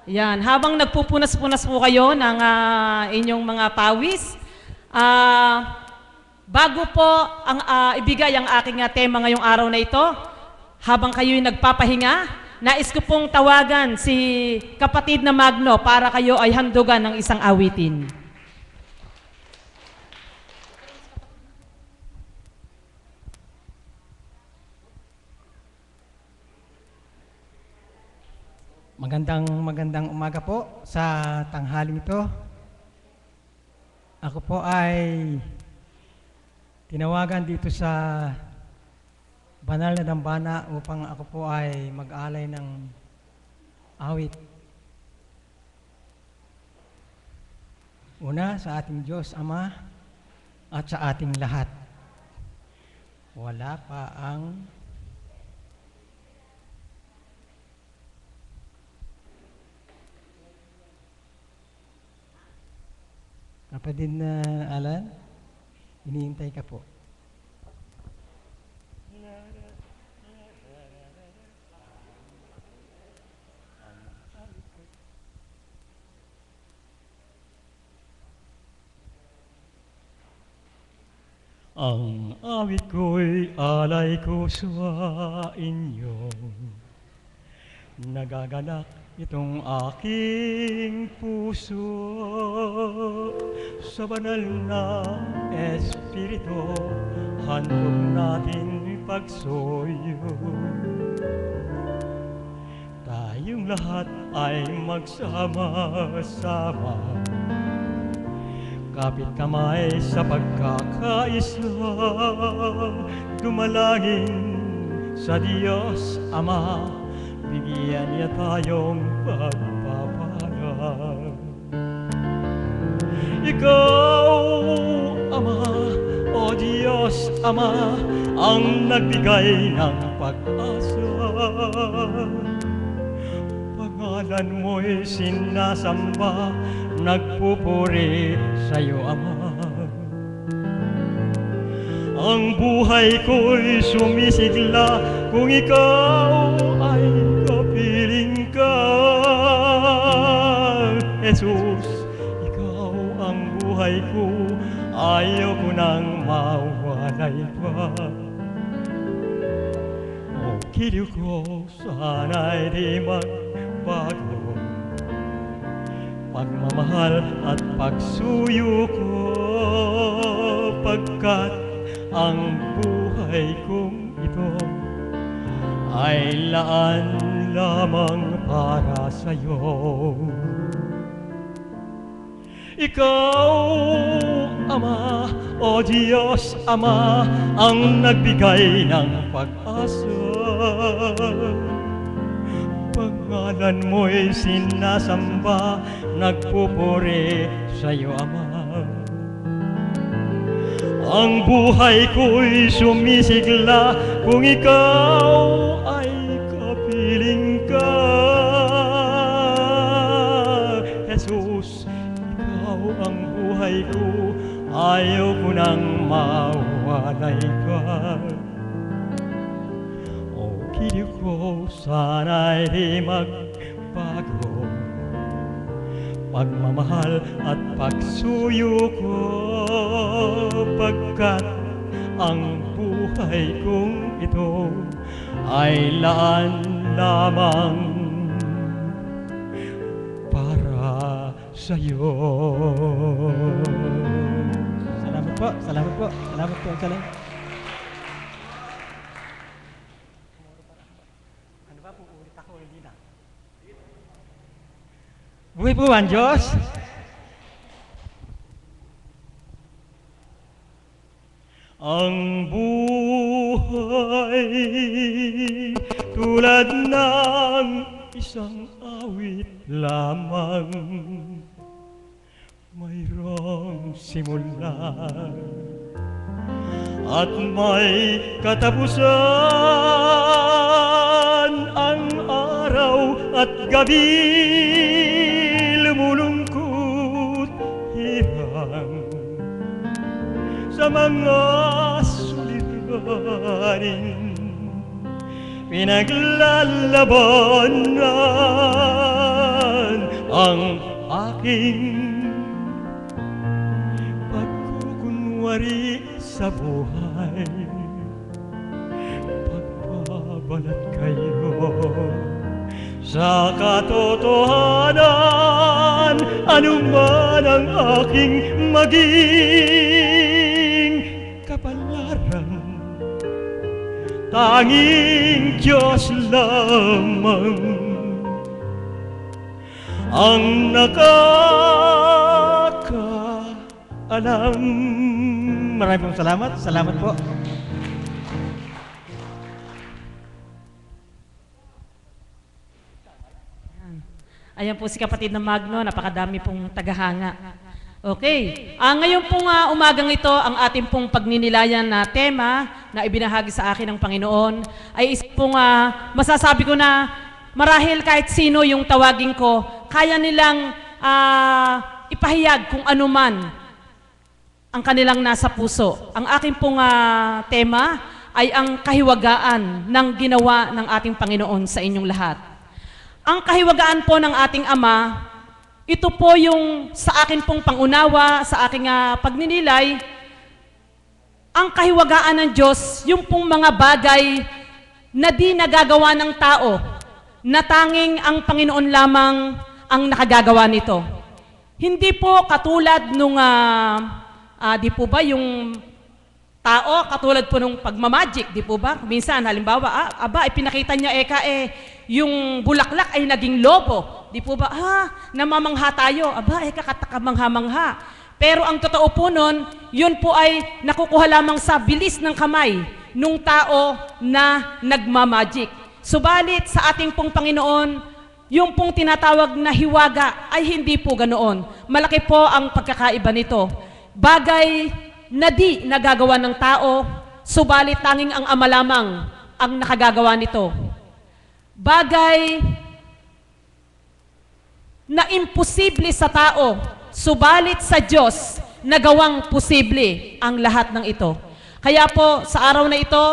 Yan, habang nagpupunas-punas po kayo ng inyong mga pawis, ah, bago po ibigay ang aking tema ngayong araw na ito, habang kayo'y nagpapahinga, nais ko pong tawagan si kapatid na Magno para kayo ay handugan ng isang awitin. Magandang umaga po sa tanghaling ito. Ako po ay tinawagan dito sa banal na dambana upang ako po ay mag-alay ng awit. Una, sa ating Diyos Ama at sa ating lahat. Wala pa ang kapatid na Alan, iniintay ka po. Ang awit ko'y alay ko sa inyo, nagagalak itong aking puso sa banal na Espiritu, handog natin pagsuyo. Tayong lahat ay magsama-sama, kapit kamay sa pagkakaisa, dumalangin sa Diyos Ama, bigyan niya tayong pagpapala. Ikaw, Ama, o Diyos Ama, ang nagbigay ng pag-asa. Pangalan mo'y sinasamba, nagpupuri sa'yo, Ama. Ang buhay ko'y sumisigla kung ikaw ay kapiling ka. Jesus, ikaw ang buhay ko, ayaw ko nang mawalay pa. O kiliw ko, sana'y di magbago, pagmamahal at pagsuyo ko, pagkat ang buhay kong ito ay laan lamang para sa'yo. Ikaw, Ama, o Diyos Ama, ang nagbigay ng pag-asa. Pangalan mo'y sinasamba, nagpupuri sa'yo, Ama. Ang buhay ko'y sumisigla kung ikaw ay kapiling ka. Jesus, ikaw ang buhay ko, ayaw ko nang mawalay ka. O kiliw ko, sana'y di magbago, pagmamahal at pagsuyo ko, pagkat ang buhay kong ito ay laan lamang para sa'yo. Salamat po, salamat po, salamat po, salamat. Ano ba po, ulit ako, hindi na. Buhay po ang Diyos. Ang buhay tulad ng isang awit lamang, mayroong simulan at may katapusan. Ang araw at gabi, lumulungkot, hirang sa mga suliranin, pinaglalabanan ang aking pagkukunwari sa buhay. Pagbabalat kayo sa katotohanan, anuman ang aking maging kapalaran, tanging Diyos lamang ang nakakaalam. Maraming pong salamat. Salamat po. Ayan po si kapatid na Magno, napakadami pong tagahanga. Okay, ngayon pong umagang ito, ang ating pong pagninilayan na tema na ibinahagi sa akin ng Panginoon ay isa pong masasabi ko na marahil kahit sino yung tawagin ko, kaya nilang ipahayag kung ano man ang kanilang nasa puso. Ang aking pong tema ay ang kahiwagaan ng ginawa ng ating Panginoon sa inyong lahat. Ang kahiwagaan po ng ating Ama, ito po yung sa akin pong pangunawa, sa aking pagninilay, ang kahiwagaan ng Diyos, yung pong mga bagay na di nagagawa ng tao, na tanging ang Panginoon lamang ang nakagagawa nito. Hindi po katulad nung, di po ba, yung tao, katulad po nung pagmamagic, di po ba? Minsan, halimbawa, ipinakita niya, yung bulaklak ay naging lobo. Di po ba? Namamangha tayo. Kakamangha-mangha. Pero ang totoo po nun, yun po ay nakukuha lamang sa bilis ng kamay nung tao na nagmamagic. Subalit sa ating pong Panginoon, yung pong tinatawag na hiwaga ay hindi po ganoon. Malaki po ang pagkakaiba nito. Bagay na di nagagawa ng tao, subalit tanging ang Ama lamang ang nakagagawa nito. Bagay na imposible sa tao, subalit sa Diyos, nagawang posible ang lahat ng ito. Kaya po, sa araw na ito,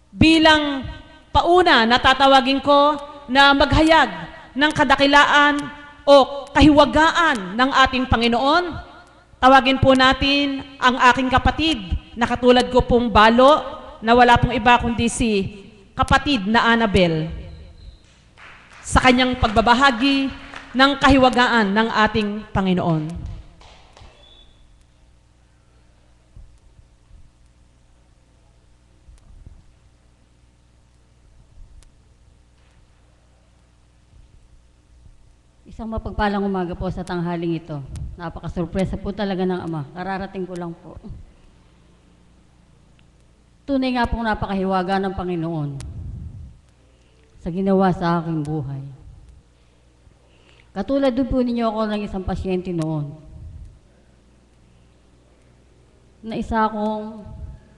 bilang pauna na tatawagin ko na maghayag ng kadakilaan o kahiwagaan ng ating Panginoon, tawagin po natin ang aking kapatid na katulad ko pong Balo, na wala pong iba kundi si kapatid na Annabel, sa kanyang pagbabahagi ng kahiwagaan ng ating Panginoon. Isang mapagpalang umaga po sa tanghaling ito. Napakasurpresa po talaga ng Ama. Kararating ko lang po. Tunay nga pong napakahiwaga ng Panginoon sa ginawa sa aking buhay. Katulad doon po ninyo ako ng isang pasyente noon, na isa akong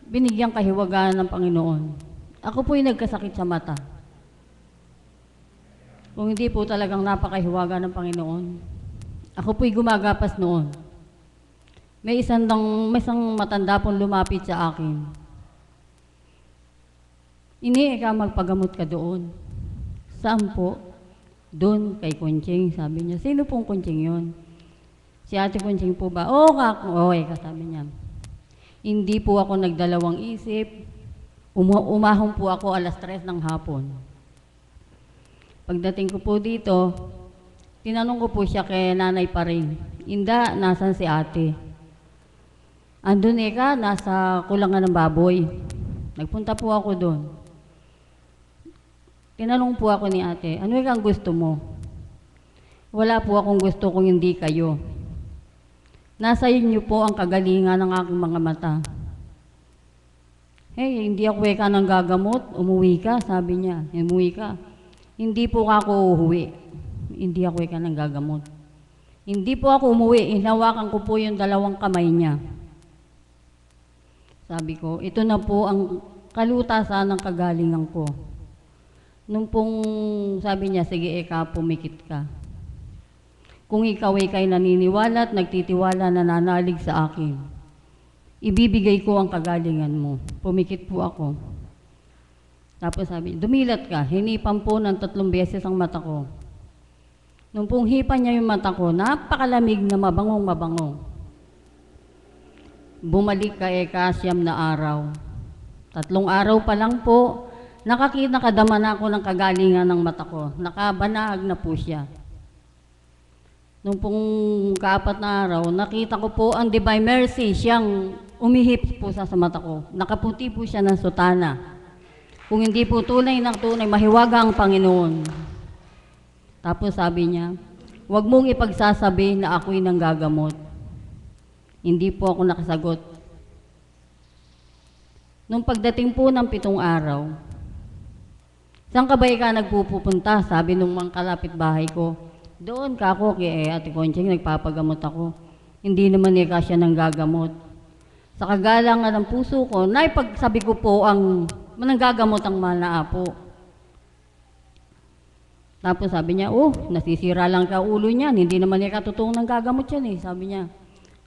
binigyang kahiwagaan ng Panginoon. Ako po'y nagkasakit sa mata. Kung hindi po talagang napakahiwaga ng Panginoon, ako po'y gumagapas noon. May isang matanda pong lumapit sa akin. Ika magpagamot ka doon. Saan po? Doon kay Kunching, sabi niya. Sino pong Kunching yun? Si Ate Kunching po ba? Oo, sabi niya. Hindi po ako nagdalawang isip. Umahon po ako 3:00 ng hapon. Pagdating ko po dito, tinanong ko po siya kay nanay pa rin. Inda, nasan si ate? Andun nasa kulangan ng baboy. Nagpunta po ako doon. Tinanong po ako ni ate, ano ang gusto mo? Wala po akong gusto kung hindi kayo. Nasa inyo po ang kagalingan ng aking mga mata. Hindi ako ng gagamot, umuwi ka, sabi niya. Umuwi ka. Hindi po ako uuwi. Hindi ako ng gagamot. Hindi po ako umuwi, hinawakan ko po yung 2 kamay niya. Sabi ko, ito na po ang kalutasan ng kagalingan ko. Nung pong sabi niya, sige pumikit ka. Kung ikaw kay naniniwala at nagtitiwala, nananalig sa akin, ibibigay ko ang kagalingan mo. Pumikit po ako. Tapos sabi, dumilat ka, hinipan po ng 3 beses ang mata ko. Nung pong hipa niya yung mata ko, napakalamig na mabangong mabango. Bumalik ka siyam na araw. 3 araw pa lang po, nakadama na ako ng kagalingan ng mata ko. Nakabanag na po siya. Nung pong 4 na araw, nakita ko po ang Divine Mercy, siyang umihip po sa mata ko. Nakaputi po siya ng sutana. Kung hindi po tunay ng tunay, mahiwaga ang Panginoon. Tapos sabi niya, huwag mong ipagsasabi na ako'y nanggagamot. Hindi po ako nakasagot. Nung pagdating po ng 7 araw, saan ka ba nagpupunta? Sabi nung mga kalapit-bahay ko. Doon ka ako kay Ate Conching, nagpapagamot ako. Hindi naman siya nanggagamot. Sa kagalangan ng puso ko, naipagsabi ko po ang mananggagamot ang manaapo. Tapos sabi niya, nasisira lang ka ulo niyan. Hindi naman totoong nanggagamot yan sabi niya.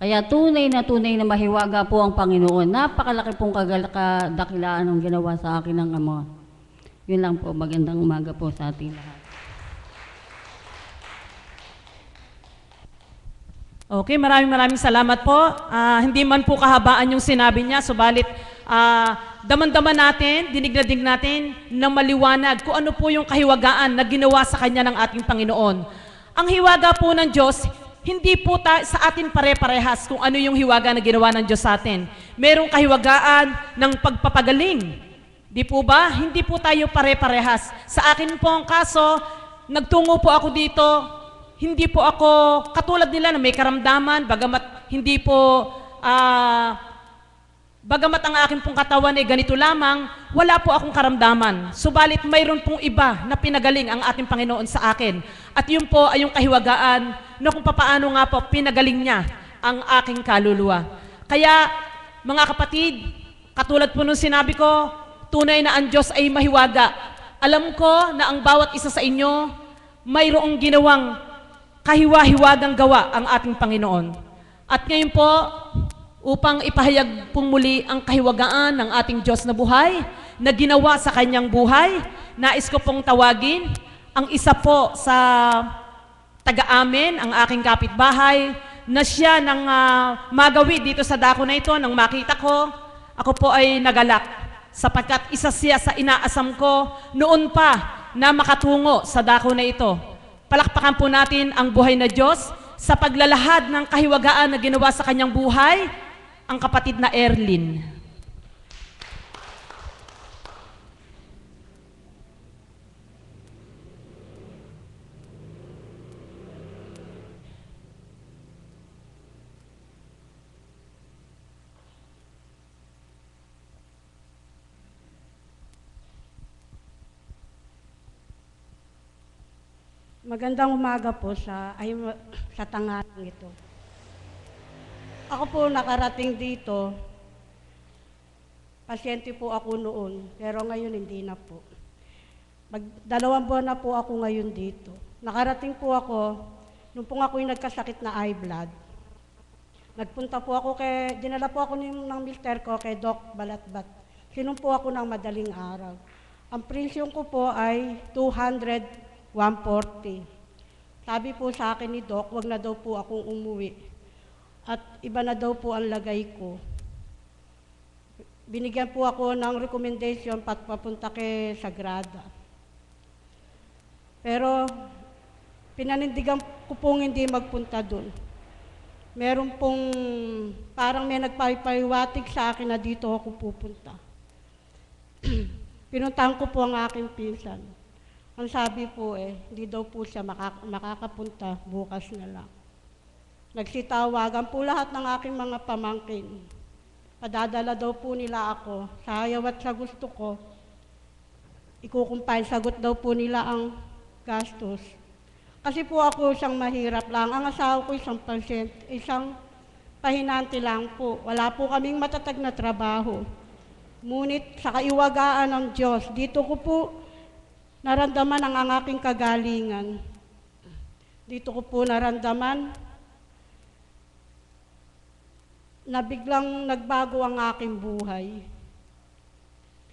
Kaya tunay na mahiwaga po ang Panginoon. Napakalaki pong kadakilaan ang ginawa sa akin ng Ama. Yun lang po, magandang umaga po sa ating lahat. Okay, maraming salamat po. Hindi man po kahabaan yung sinabi niya, subalit daman-daman natin, dinig na dinig natin na maliwanag kung ano po yung kahiwagaan na ginawa sa Kanya ng ating Panginoon. Ang hiwaga po ng Diyos, hindi po sa atin pare-parehas kung ano yung hiwaga na ginawa ng Diyos sa atin. Merong kahiwagaan ng pagpapagaling. Di po ba? Hindi po tayo pare-parehas. Sa akin po ang kaso, nagtungo po ako dito, hindi po ako katulad nila na may karamdaman, bagamat hindi po, bagamat ang akin pong katawan ay ganito lamang, wala po akong karamdaman. Subalit mayroon pong iba na pinagaling ang ating Panginoon sa akin. At yun po ay yung kahiwagaan na kung papaano nga po pinagaling niya ang aking kaluluwa. Kaya mga kapatid, katulad po nung sinabi ko, tunay na ang Diyos ay mahiwaga. Alam ko na ang bawat isa sa inyo mayroong ginawang kahiwa-hiwagang gawa ang ating Panginoon. At ngayon po, upang ipahayag pong muli ang kahiwagaan ng ating Diyos na buhay, na ginawa sa Kanyang buhay, nais ko pong tawagin ang isa po sa taga-amin, ang aking kapitbahay, na siya nang magawi dito sa dako na ito, nang makita ko, ako po ay nagalak, sapagkat isa siya sa inaasam ko noon pa na makatungo sa dako na ito. Palakpakan po natin ang buhay na Diyos sa paglalahad ng kahiwagaan na ginawa sa Kanyang buhay, ang kapatid na Erlyn. Magandang umaga po sa tanghali ito. Ako po nakarating dito, pasyente po ako noon, pero ngayon hindi na po. 2 buwan na po ako ngayon dito. Nakarating po ako, nung po ako'y nagkasakit na eye blood. Nagpunta po ako dinala po ako ng mister ko kay Doc Balatbat. Sinumpo ako ng madaling araw. Ang presyon ko po ay 140. Sabi po sa akin ni Doc, wag na daw po akong umuwi. At iba na daw po ang lagay ko. Binigyan po ako ng recommendation papunta kay Sagrada. Pero pinanindigan ko pong hindi magpunta doon. Meron pong parang may nagpapaiwatig sa akin na dito ako pupunta. Pinuntahan ko po ang aking pinsan. Ang sabi po hindi daw po siya makakapunta, bukas na lang. Nagsitawagan po lahat ng aking mga pamangkin. Padadala daw po nila ako. Sa ayaw at sa gusto ko, ikukumpay, sagot daw po nila ang gastos. Kasi po ako isang mahirap lang. Ang asawa ko isang pahinante lang po. Wala po kaming matatag na trabaho. Ngunit sa kaiwagaan ng Diyos, dito ko po naramdaman ang aking kagalingan. Dito ko po naramdaman na biglang nagbago ang aking buhay.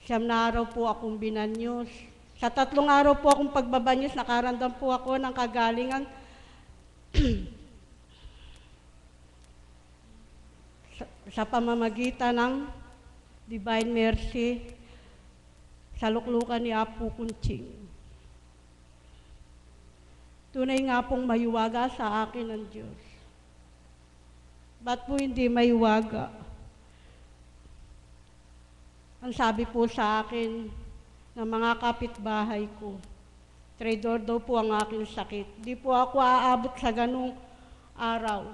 9 na araw po akong binanyos. Sa 3 araw po akong pagbabanyos, nakaramdam po ako ng kagalingan sa pamamagitan ng Divine Mercy sa luklukan ni Apo Kunching. Tunay nga pong mayuwaga sa akin ng Diyos. Ba't po hindi mayuwaga? Ang sabi po sa akin ng mga kapitbahay ko, traidor daw po ang aking sakit. Di po ako aabot sa ganung araw.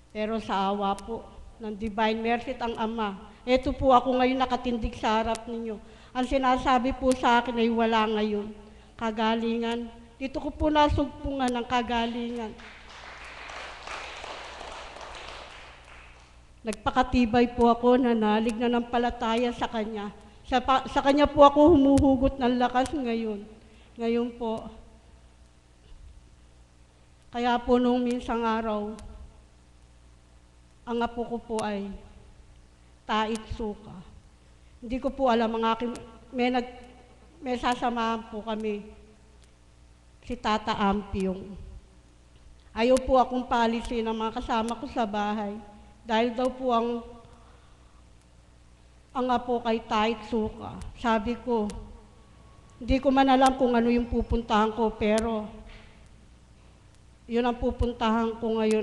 Pero sa awa po ng Divine Mercy at ang Ama, eto po ako ngayon nakatindig sa harap ninyo. Ang sinasabi po sa akin ay wala ngayon. Kagalingan. Dito ko po nasugpungan ng kagalingan. Nagpakatibay po ako, nanalig na ng palataya sa Kanya. Sa Kanya po ako humuhugot ng lakas ngayon. Ngayon po. Kaya po nung minsang araw, ang apo ko po ay tait suka. Hindi ko po alam ang aking, may sasamahan po kami, si Tata Ampiong. Ayaw po akong palisin ng mga kasama ko sa bahay. Dahil daw po ang apo kay tait suka. Sabi ko, hindi ko man alam kung ano yung pupuntahan ko, pero yun ang pupuntahan ko ngayon.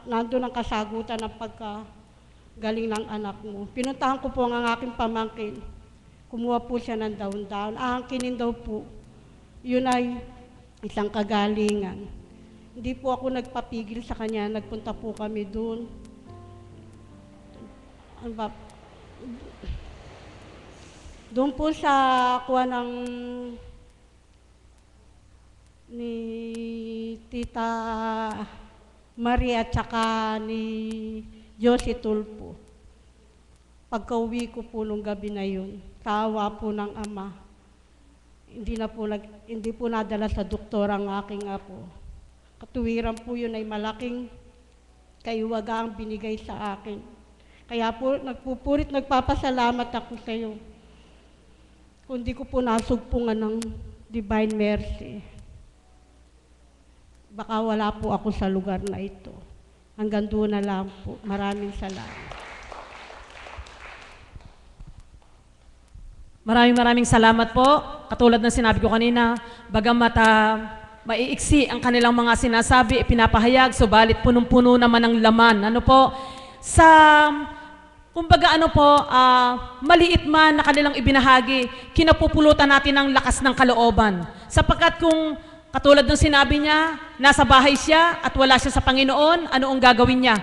Nandun ang kasagutan ng pagkagaling ng anak mo. Pinuntahan ko po ang aking pamangkin. Kumuha po siya ng daon-daon. Aangkinin daw po. Yun ay isang kagalingan. Hindi po ako nagpapigil sa kanya. Nagpunta po kami doon. Doon po sa kuha ng ni Tita Maria at saka ni Josie Tulpo. Pagka-uwi ko po nung gabi na yun, tawa po ng Ama, hindi po nadala sa doktor ang aking apo. Katuwiran po yun ay malaking kaiwaga ang binigay sa akin. Kaya po nagpupurit, nagpapasalamat ako sa iyo. Kung di ko po nasugpungan ng Divine Mercy, baka wala po ako sa lugar na ito. Hanggang doon na lang po. Maraming salamat. Maraming salamat po. Katulad ng sinabi ko kanina, bagamat maiiksi ang kanilang mga sinasabi, pinapahayag, subalit punong-puno naman ang laman. Ano po? Kumbaga maliit man na kanilang ibinahagi, kinapupulutan natin ng lakas ng kalooban. Sapagkat kung katulad ng sinabi niya, nasa bahay siya at wala siya sa Panginoon, ano ang gagawin niya?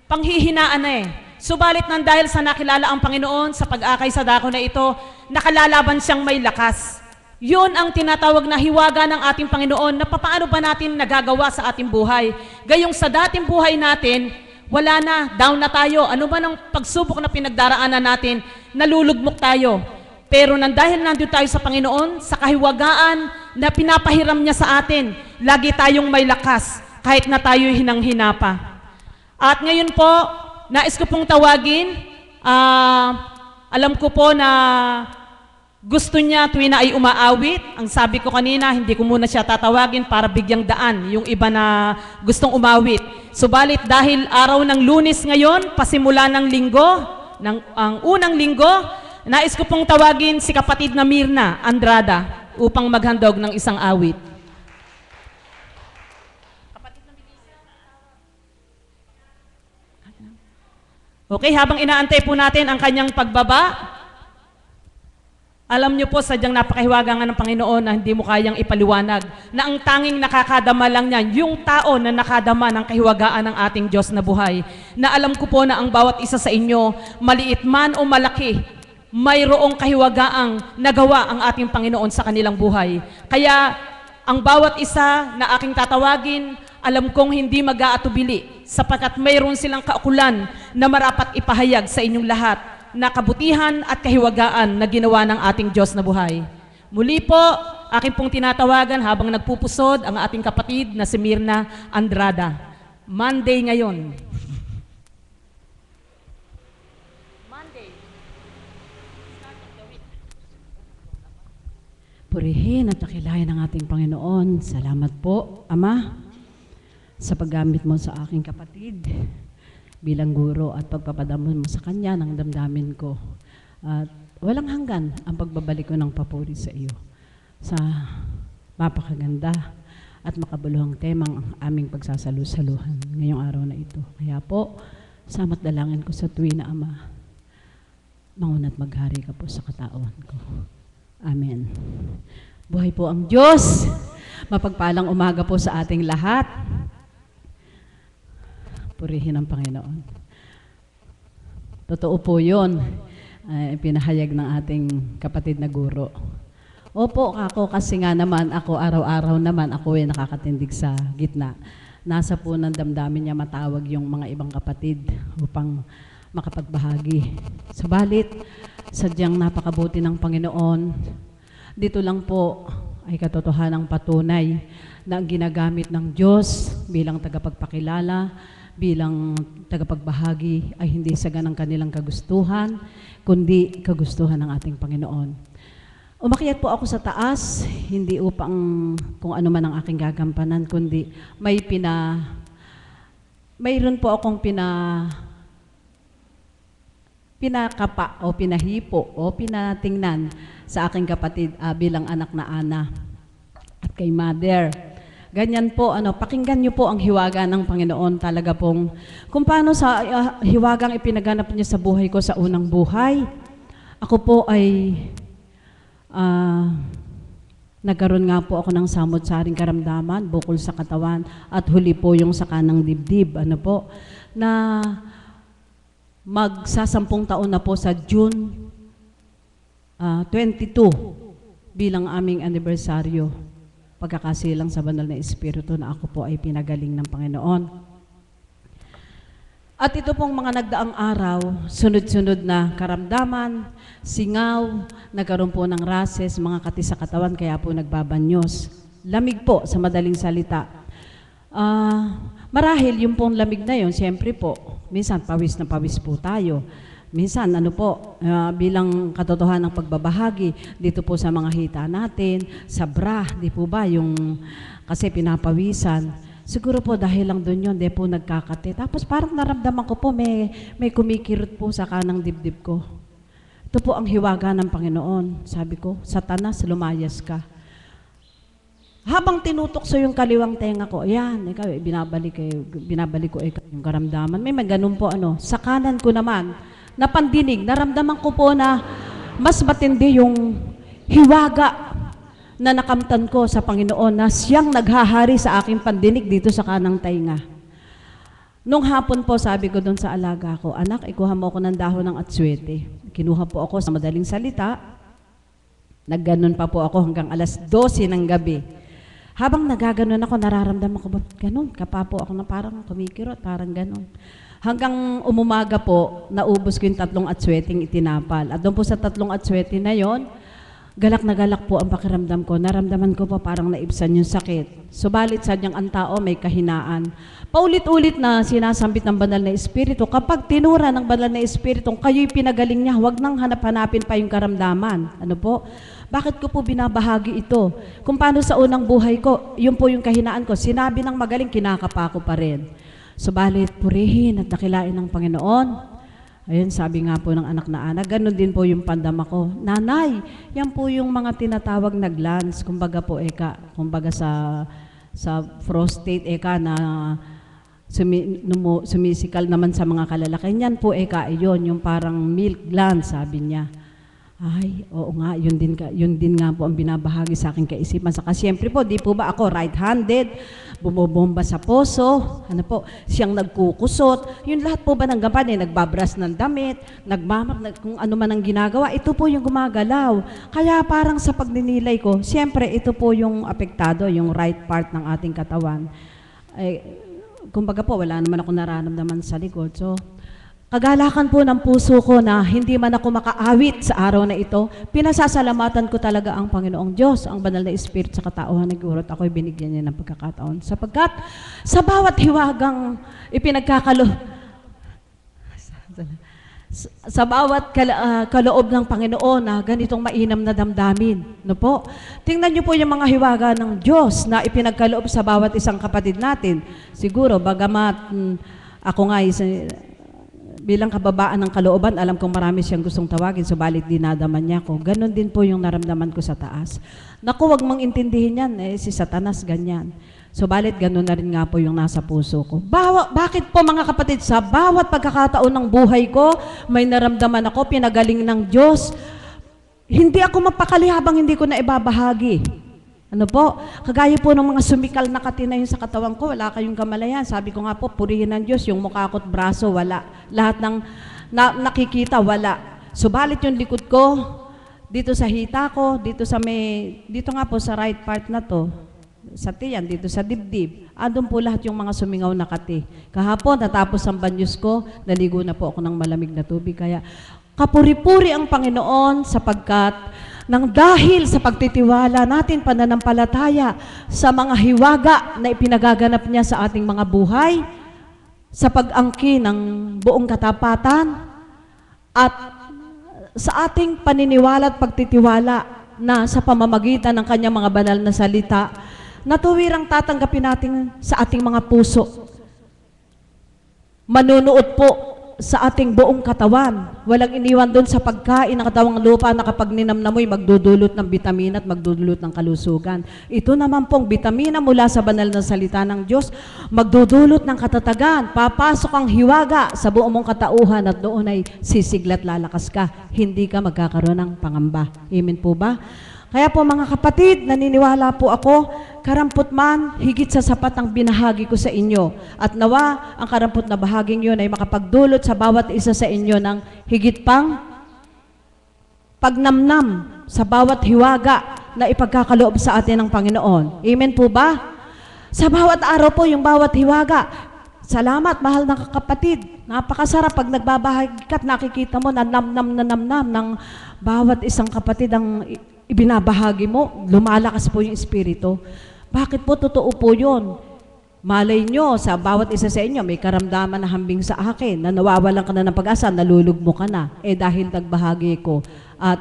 Panghihinaan na eh. Subalit nang dahil sa nakilala ang Panginoon, sa pag-akay sa dako na ito, nakalalaban siyang may lakas. Yun ang tinatawag na hiwaga ng ating Panginoon na papaano ba natin nagagawa sa ating buhay. Gayong sa dating buhay natin, wala na, down na tayo. Ano ba ng pagsubok na pinagdaraanan natin, nalulugmok tayo. Pero dahil nandun tayo sa Panginoon, sa kahiwagaan na pinapahiram niya sa atin, lagi tayong may lakas, kahit na tayo'y hinang-hina pa. At ngayon po, nais ko pong tawagin, alam ko po na gusto niya tuwing na ay umaawit. Ang sabi ko kanina, hindi ko muna siya tatawagin para bigyang daan yung iba na gustong umawit. Subalit dahil araw ng Lunes ngayon, pasimula ng linggo, ang unang linggo, nais ko pong tawagin si kapatid na Mirna Andrada upang maghandog ng isang awit. Okay, habang inaantay po natin ang kanyang pagbaba, alam niyo po, sadyang napakahiwaga nga ng Panginoon na hindi mo kayang ipaliwanag na ang tanging nakakadama lang niyan, yung tao na nakadama ng kahiwagaan ng ating Diyos na buhay. Na alam ko po na ang bawat isa sa inyo, maliit man o malaki, mayroong kahiwagaang nagawa ang ating Panginoon sa kanilang buhay. Kaya ang bawat isa na aking tatawagin, alam kong hindi mag-aatubili sapagkat mayroon silang kaukulan na marapat ipahayag sa inyong lahat na kabutihan at kahiwagaan na ginawa ng ating Diyos na buhay. Muli po, aking pong tinatawagan habang nagpupusod ang ating kapatid na si Mirna Andrada. Monday ngayon. Purihin at dakilain ng ating Panginoon. Salamat po, Ama, sa paggamit mo sa aking kapatid bilang guro at pagpapadamon mo sa kanya ng damdamin ko. At walang hanggan ang pagbabalik ko ng papuri sa iyo. Sa mapakaganda at makabuluhang temang ang aming pagsasalu-saluhan ngayong araw na ito. Kaya po, sama't dalangin ko sa tuwi na Ama, manguna't maghari ka po sa katauhan ko. Amen. Buhay po ang Diyos. Mapagpalang umaga po sa ating lahat. Purihin ang Panginoon. Totoo po yun. Pinahayag ng ating kapatid na guro. Opo, ako kasi nga naman, ako araw-araw naman, ako nakakatindig sa gitna. Nasa po ng damdamin niya matawag yung mga ibang kapatid upang makapagbahagi. Subalit, sadyang napakabuti ng Panginoon. Dito lang po ay katotohanang patunay na ang ginagamit ng Diyos bilang tagapagpakilala, bilang tagapagbahagi ay hindi saganang kanilang kagustuhan, kundi kagustuhan ng ating Panginoon. Umakyat po ako sa taas, hindi upang kung ano man ang aking gagampanan, kundi mayroon po akong pinakapa o pinahipo o pinatingnan sa aking kapatid bilang anak na Ana at kay Mother. Ganyan po, pakinggan niyo po ang hiwaga ng Panginoon talaga pong kung paano sa hiwagang ipinaganap niya sa buhay ko sa unang buhay. Ako po ay nagkaroon nga po ako ng samot-saring karamdaman, bukol sa katawan at huli po yung sa kanang dibdib. Na magsasampung taon na po sa June 22 bilang aming anibersaryo pagkakasilang sa banal na Espiritu na ako po ay pinagaling ng Panginoon. At ito pong mga nagdaang araw, sunod-sunod na karamdaman, singaw, nagkaroon po ng rases, mga kati sa katawan, kaya po nagbabanyos. Lamig po sa madaling salita. Marahil yung pong lamig na yun, siyempre po, minsan pawis na pawis po tayo. Minsan, bilang katotohanan ng pagbabahagi, dito po sa mga hita natin, sa bra, di po ba, yung kasi pinapawisan. Siguro po dahil lang doon yun, di po nagkakati. Tapos parang naramdaman ko po, may kumikirot po sa kanang dibdib ko. Ito po ang hiwaga ng Panginoon. Sabi ko, Satanas, lumayas ka. Habang tinutokso yung kaliwang tenga ko, ayan, binabalik ko yung karamdaman. May ganun po, sa kanan ko naman, napandinig, naramdaman ko po na mas matindi yung hiwaga na nakamtan ko sa Panginoon na siyang naghahari sa aking pandinig dito sa kanang tainga. Nung hapon po, sabi ko doon sa alaga ko, anak, ikuha mo ako ng dahon ng atswete. Kinuha po ako sa madaling salita. Nagganon pa po ako hanggang alas 12 ng gabi. Habang nagaganon ako, nararamdaman ko, ganon, kapa po ako na parang kumikirot, parang ganon. Hanggang umumaga po, naubos ko yung 3 atsweteng itinapal. At doon po sa 3 atswete na yon, galak na galak po ang pakiramdam ko. Naramdaman ko po parang naibsan yung sakit. Subalit sadyang ang tao may kahinaan. Paulit-ulit na sinasambit ng banal na Espiritu, kapag tinura ng banal na Espiritu, kayo'y pinagaling niya, huwag nang hanap-hanapin pa yung karamdaman. Bakit ko po binabahagi ito? Kung paano sa unang buhay ko, yun po yung kahinaan ko. Sinabi ng magaling, kinakapa ko pa rin. Subalit, purihin at dakilain ng Panginoon. Ayun, sabi nga po ng anak na Ana, ganun din po yung pandama ko. Nanay, yan po yung mga tinatawag na glands, kumbaga po kumbaga sa prostate na sumisikal naman sa mga kalalaki. Yan po iyon, yung parang milk glands, sabi niya. Ay, oo nga, yun din nga po ang binabahagi sa aking kaisipan. Saka siyempre po, di po ba ako right-handed, bumobomba sa poso, siyang nagkukusot, yun lahat po ba ng gampanin, nagbabras ng damit, kung ano man ang ginagawa, ito po yung gumagalaw. Kaya parang sa pagninilay ko, siyempre ito po yung apektado, yung right part ng ating katawan. Kumbaga po, wala naman ako nararamdaman sa likod. So, kagalakan po ng puso ko na hindi man ako makaawit sa araw na ito, pinasasalamatan ko talaga ang Panginoong Diyos, ang banal na Espiritu sa katauhan na guro at ako'y binigyan niya ng pagkakataon. Sapagkat sa bawat hiwagang sa bawat kaloob ng Panginoon na ganitong mainam na damdamin. No po? Tingnan niyo po yung mga hiwaga ng Diyos na ipinagkaloob sa bawat isang kapatid natin. Siguro, bagamat ako nga bilang kababaan ng kalooban, alam kong marami siyang gustong tawagin, subalit dinadaman niya ko. Ganon din po yung naramdaman ko sa taas. Naku, wag mong intindihin yan, si Satanas ganyan. Subalit ganon na rin nga po yung nasa puso ko. Bakit po mga kapatid, sa bawat pagkakataon ng buhay ko, may naramdaman ako, pinagaling ng Diyos. Hindi ako mapakali habang hindi ko na ibabahagi. Ano po? Kagaya po ng mga sumikal na katinayin sa katawan ko, wala kayong kamalayan. Sabi ko nga po, purihin ng Diyos, yung mukha ko't braso, wala. Lahat ng nakikita, wala. Subalit yung likod ko, dito sa hita ko, dito nga po sa right part na to, sa tiyan, dito sa dibdib, andun po lahat yung mga sumingaw na kati. Kahapon, natapos ang banyos ko, naligo na po ako ng malamig na tubig. Kaya, kapuri-puri ang Panginoon sapagkat nang dahil sa pagtitiwala natin pananampalataya sa mga hiwaga na ipinagaganap niya sa ating mga buhay, sa pag-angkin ng buong katapatan, at sa ating paniniwala at pagtitiwala na sa pamamagitan ng kanyang mga banal na salita, na tuwirang tatanggapin natin sa ating mga puso. Manunuot po sa ating buong katawan. Walang iniwan doon sa pagkain ng katawang lupa na kapag ninamnamoy, magdudulot ng bitamina at magdudulot ng kalusugan. Ito naman pong bitamina mula sa banal na salita ng Diyos, magdudulot ng katatagan. Papasok ang hiwaga sa buong mong katauhan at doon ay sisiglat lalakas ka. Hindi ka magkakaroon ng pangamba. Amen po ba? Kaya po mga kapatid, naniniwala po ako, karampot man, higit sa sapat ang binahagi ko sa inyo. At nawa, ang karampot na bahaging yun ay makapagdulot sa bawat isa sa inyo ng higit pang pagnamnam sa bawat hiwaga na ipagkakaloob sa atin ng Panginoon. Amen po ba? Sa bawat araw po, yung bawat hiwaga. Salamat, mahal na kapatid. Napakasarap pag nagbabahagi ka at nakikita mo na namnam ng bawat isang kapatid ang ibinabahagi mo, lumalakas po yung espiritu. Bakit po? Totoo po yun. Malay nyo, sa bawat isa sa inyo, may karamdaman na hambing sa akin, na nawawalan ka na ng pag-asa, nalulugmo ka na. Dahil nagbahagi ko at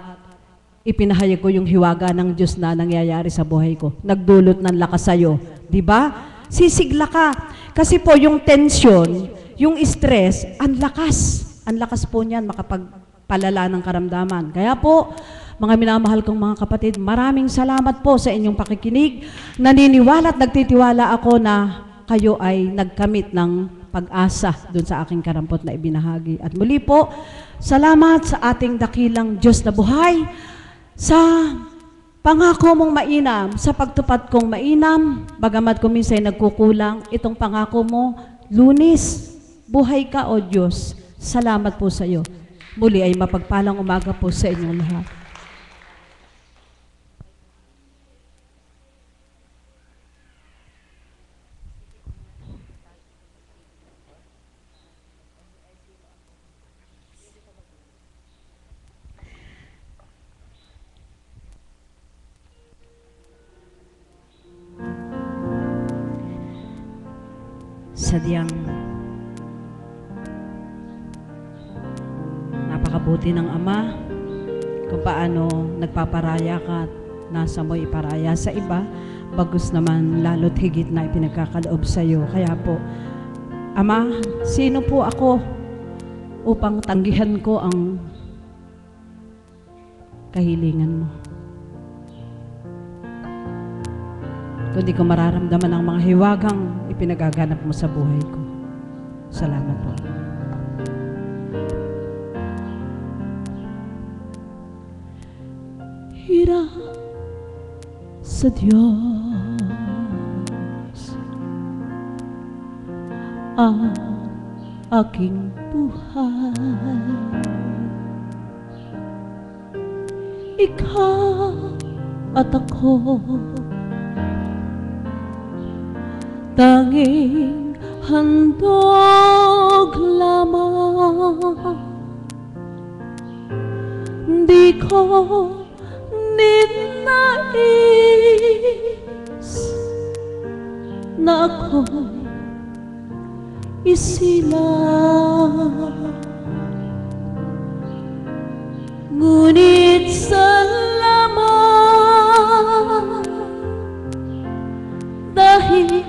ipinahayag ko yung hiwaga ng Diyos na nangyayari sa buhay ko. Nagdulot ng lakas sa'yo. Diba? Sisigla ka. Kasi po yung tension, yung stress, ang lakas. Ang lakas po niyan makapagpalala ng karamdaman. Kaya po, mga minamahal kong mga kapatid, maraming salamat po sa inyong pakikinig. Naniniwala at nagtitiwala ako na kayo ay nagkamit ng pag-asa dun sa aking karampot na ibinahagi. At muli po, salamat sa ating dakilang Diyos na buhay, sa pangako mong mainam, sa pagtupad kong mainam, bagamat kung minsan nagkukulang, itong pangako mo, Lunes, buhay ka o Diyos. Salamat po sa iyo. Muli ay mapagpalang umaga po sa inyong lahat. Sadyang napakabuti ng Ama kung paano nagpaparaya ka at nasa mo iparaya sa iba, bagus naman lalo't higit na ipinagkakaloob sa iyo. Kaya po, Ama, sino po ako upang tanggihan ko ang kahilingan mo? Kundi ko mararamdaman ang mga hiwagang ipinagaganap mo sa buhay ko. Salamat po. Hirap sa Diyos ang aking buhay. Ikaw at ako tanging handog lamang. Di ko ninais na ako'y isilang. Ngunit salamat dahil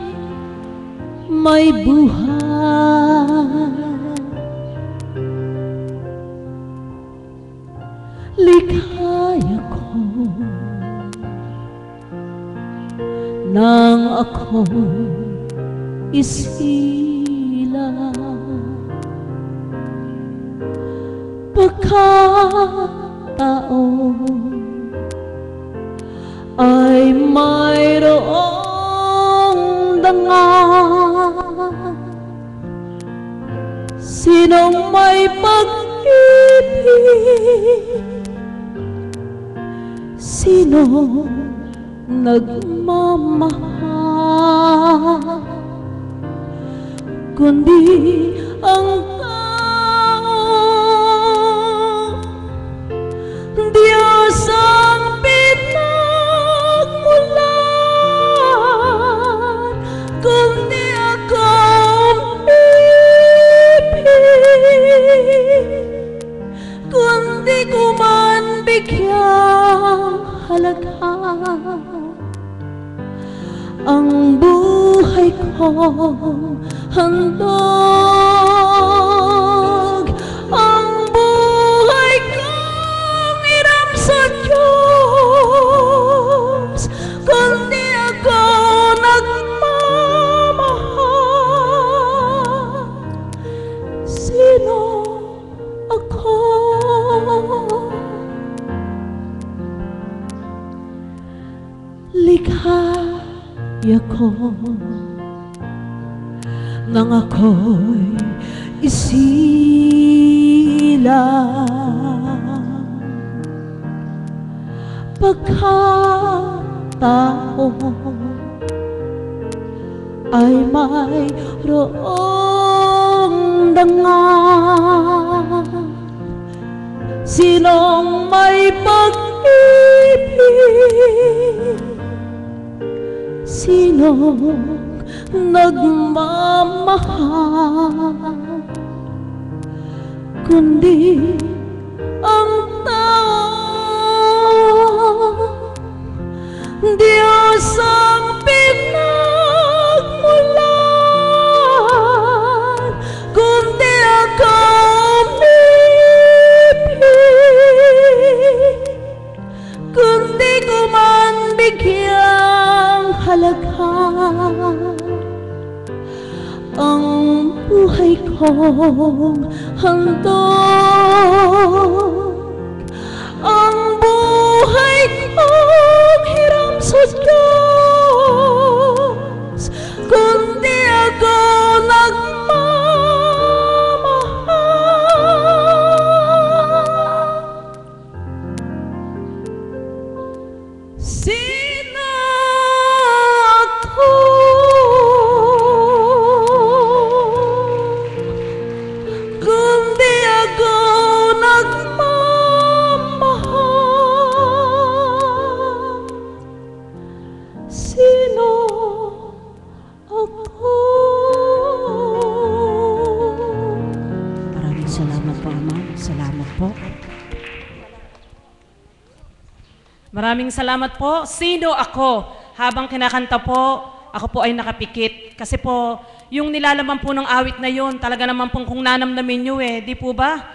may buhay. Likaya ko nang ako isilang pagkataon ay mayroong dangal. Sinong may pag-ibig, sino nagmamahal, kundi ang taong Diyos ang pinagmulan, kundi akong ibig, kundi ko man bigyang halaga ang buhay ko, handog ang buhay kong iram sa Diyos, kundi ako nagmamahal. Sino ako? Likaya ko nang ako'y isilang pagkataon ay mayroong dangal. Sinong may pag-ibig, sinong nagmamahal, kundi ang taong Diyos ang pinagmulan, kundi akong ibig, kundi ko man bigyang halaga ang buhay kong handog, ang buhay kong hiram sa Diyos, kundi ako nagmamahal. Sino ako? Kundi ako nagmamahal. Sino ako? Maraming salamat po, Ama. Salamat po. Maraming salamat po. Sino ako? Habang kinakanta po, ako po ay nakapikit. Kasi po, yung nilalaman po ng awit na yun, talaga naman pong kung nanamnamin nyo di po ba?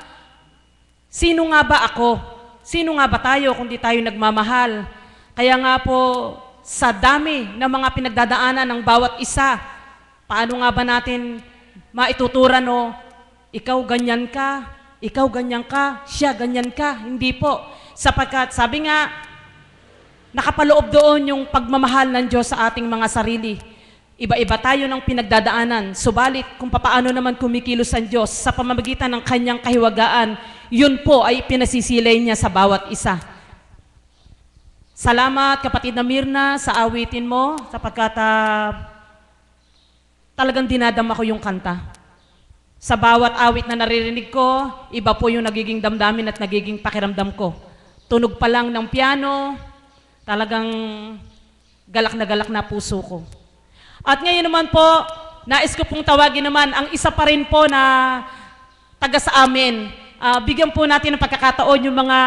Sino nga ba ako? Sino nga ba tayo kung di tayo nagmamahal? Kaya nga po, sa dami ng mga pinagdadaanan ng bawat isa, paano nga ba natin maituturan ikaw ganyan ka, siya ganyan ka? Hindi po. Sapagkat sabi nga, nakapaloob doon yung pagmamahal ng Diyos sa ating mga sarili. Iba-iba tayo ng pinagdadaanan. Subalit kung papaano naman kumikilos ang Diyos sa pamamagitan ng kanyang kahiwagaan, yun po ay pinasisilay niya sa bawat isa. Salamat kapatid na Mirna sa awitin mo sapagkat talagang dinadama ko yung kanta. Sa bawat awit na naririnig ko, iba po yung nagiging damdamin at nagiging pakiramdam ko. Tunog pa lang ng piano, talagang galak na puso ko. At ngayon naman po, nais ko pong tawagin naman ang isa pa rin po na taga sa amin. bigyan po natin ng pagkakataon yung mga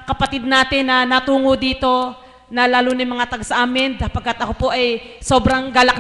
kapatid natin na natungo dito, na lalo na yung mga taga sa amin, sapagkat ako po ay sobrang galak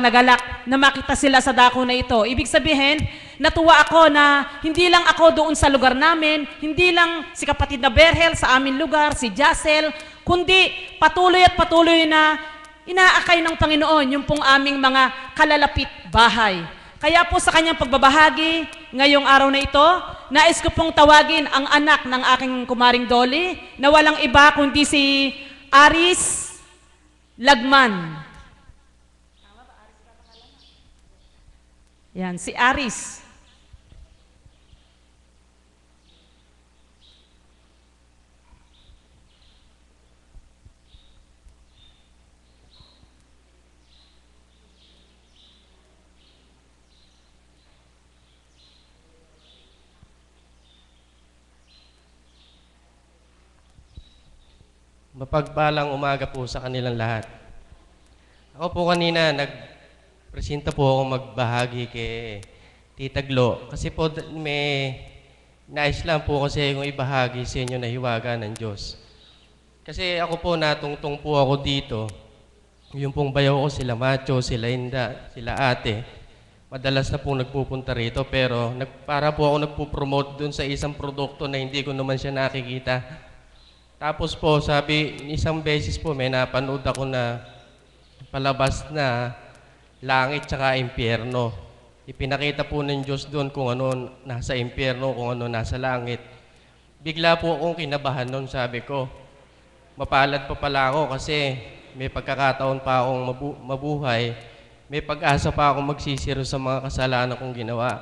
na makita sila sa dako na ito. Ibig sabihin, natuwa ako na hindi lang ako doon sa lugar namin, hindi lang si kapatid na Berhel sa aming lugar, si Jacel, kundi patuloy at patuloy na inaakay ng Panginoon yung pong aming mga kalalapit bahay. Kaya po sa kanyang pagbabahagi ngayong araw na ito, nais ko pong tawagin ang anak ng aking kumaring Dolly na walang iba kundi si Aris Lagman. Yan, si Aris. Mapagpalang umaga po sa kanilang lahat. Ako po kanina, nagpresenta po ako magbahagi kay Tita Glo. Kasi po may nais lang po kasi kung ibahagi sa inyo na hiwaga ng Diyos. Kasi ako po natungtong po ako dito. Yung pong bayaw ko, sila Macho, sila Inda, sila Ate. Madalas na po nagpupunta rito pero para po ako nagpo-promote dun sa isang produkto na hindi ko naman siya nakikita. Tapos po, sabi, isang beses po may napanood ako na palabas na langit tsaka impyerno. Ipinakita po ng Diyos doon kung ano nasa impyerno, kung ano nasa langit. Bigla po akong kinabahan noon, sabi ko. Mapalad pa pala ako kasi may pagkakataon pa akong mabuhay. May pag-asa pa akong magsisiro sa mga kasalanan kong ginawa.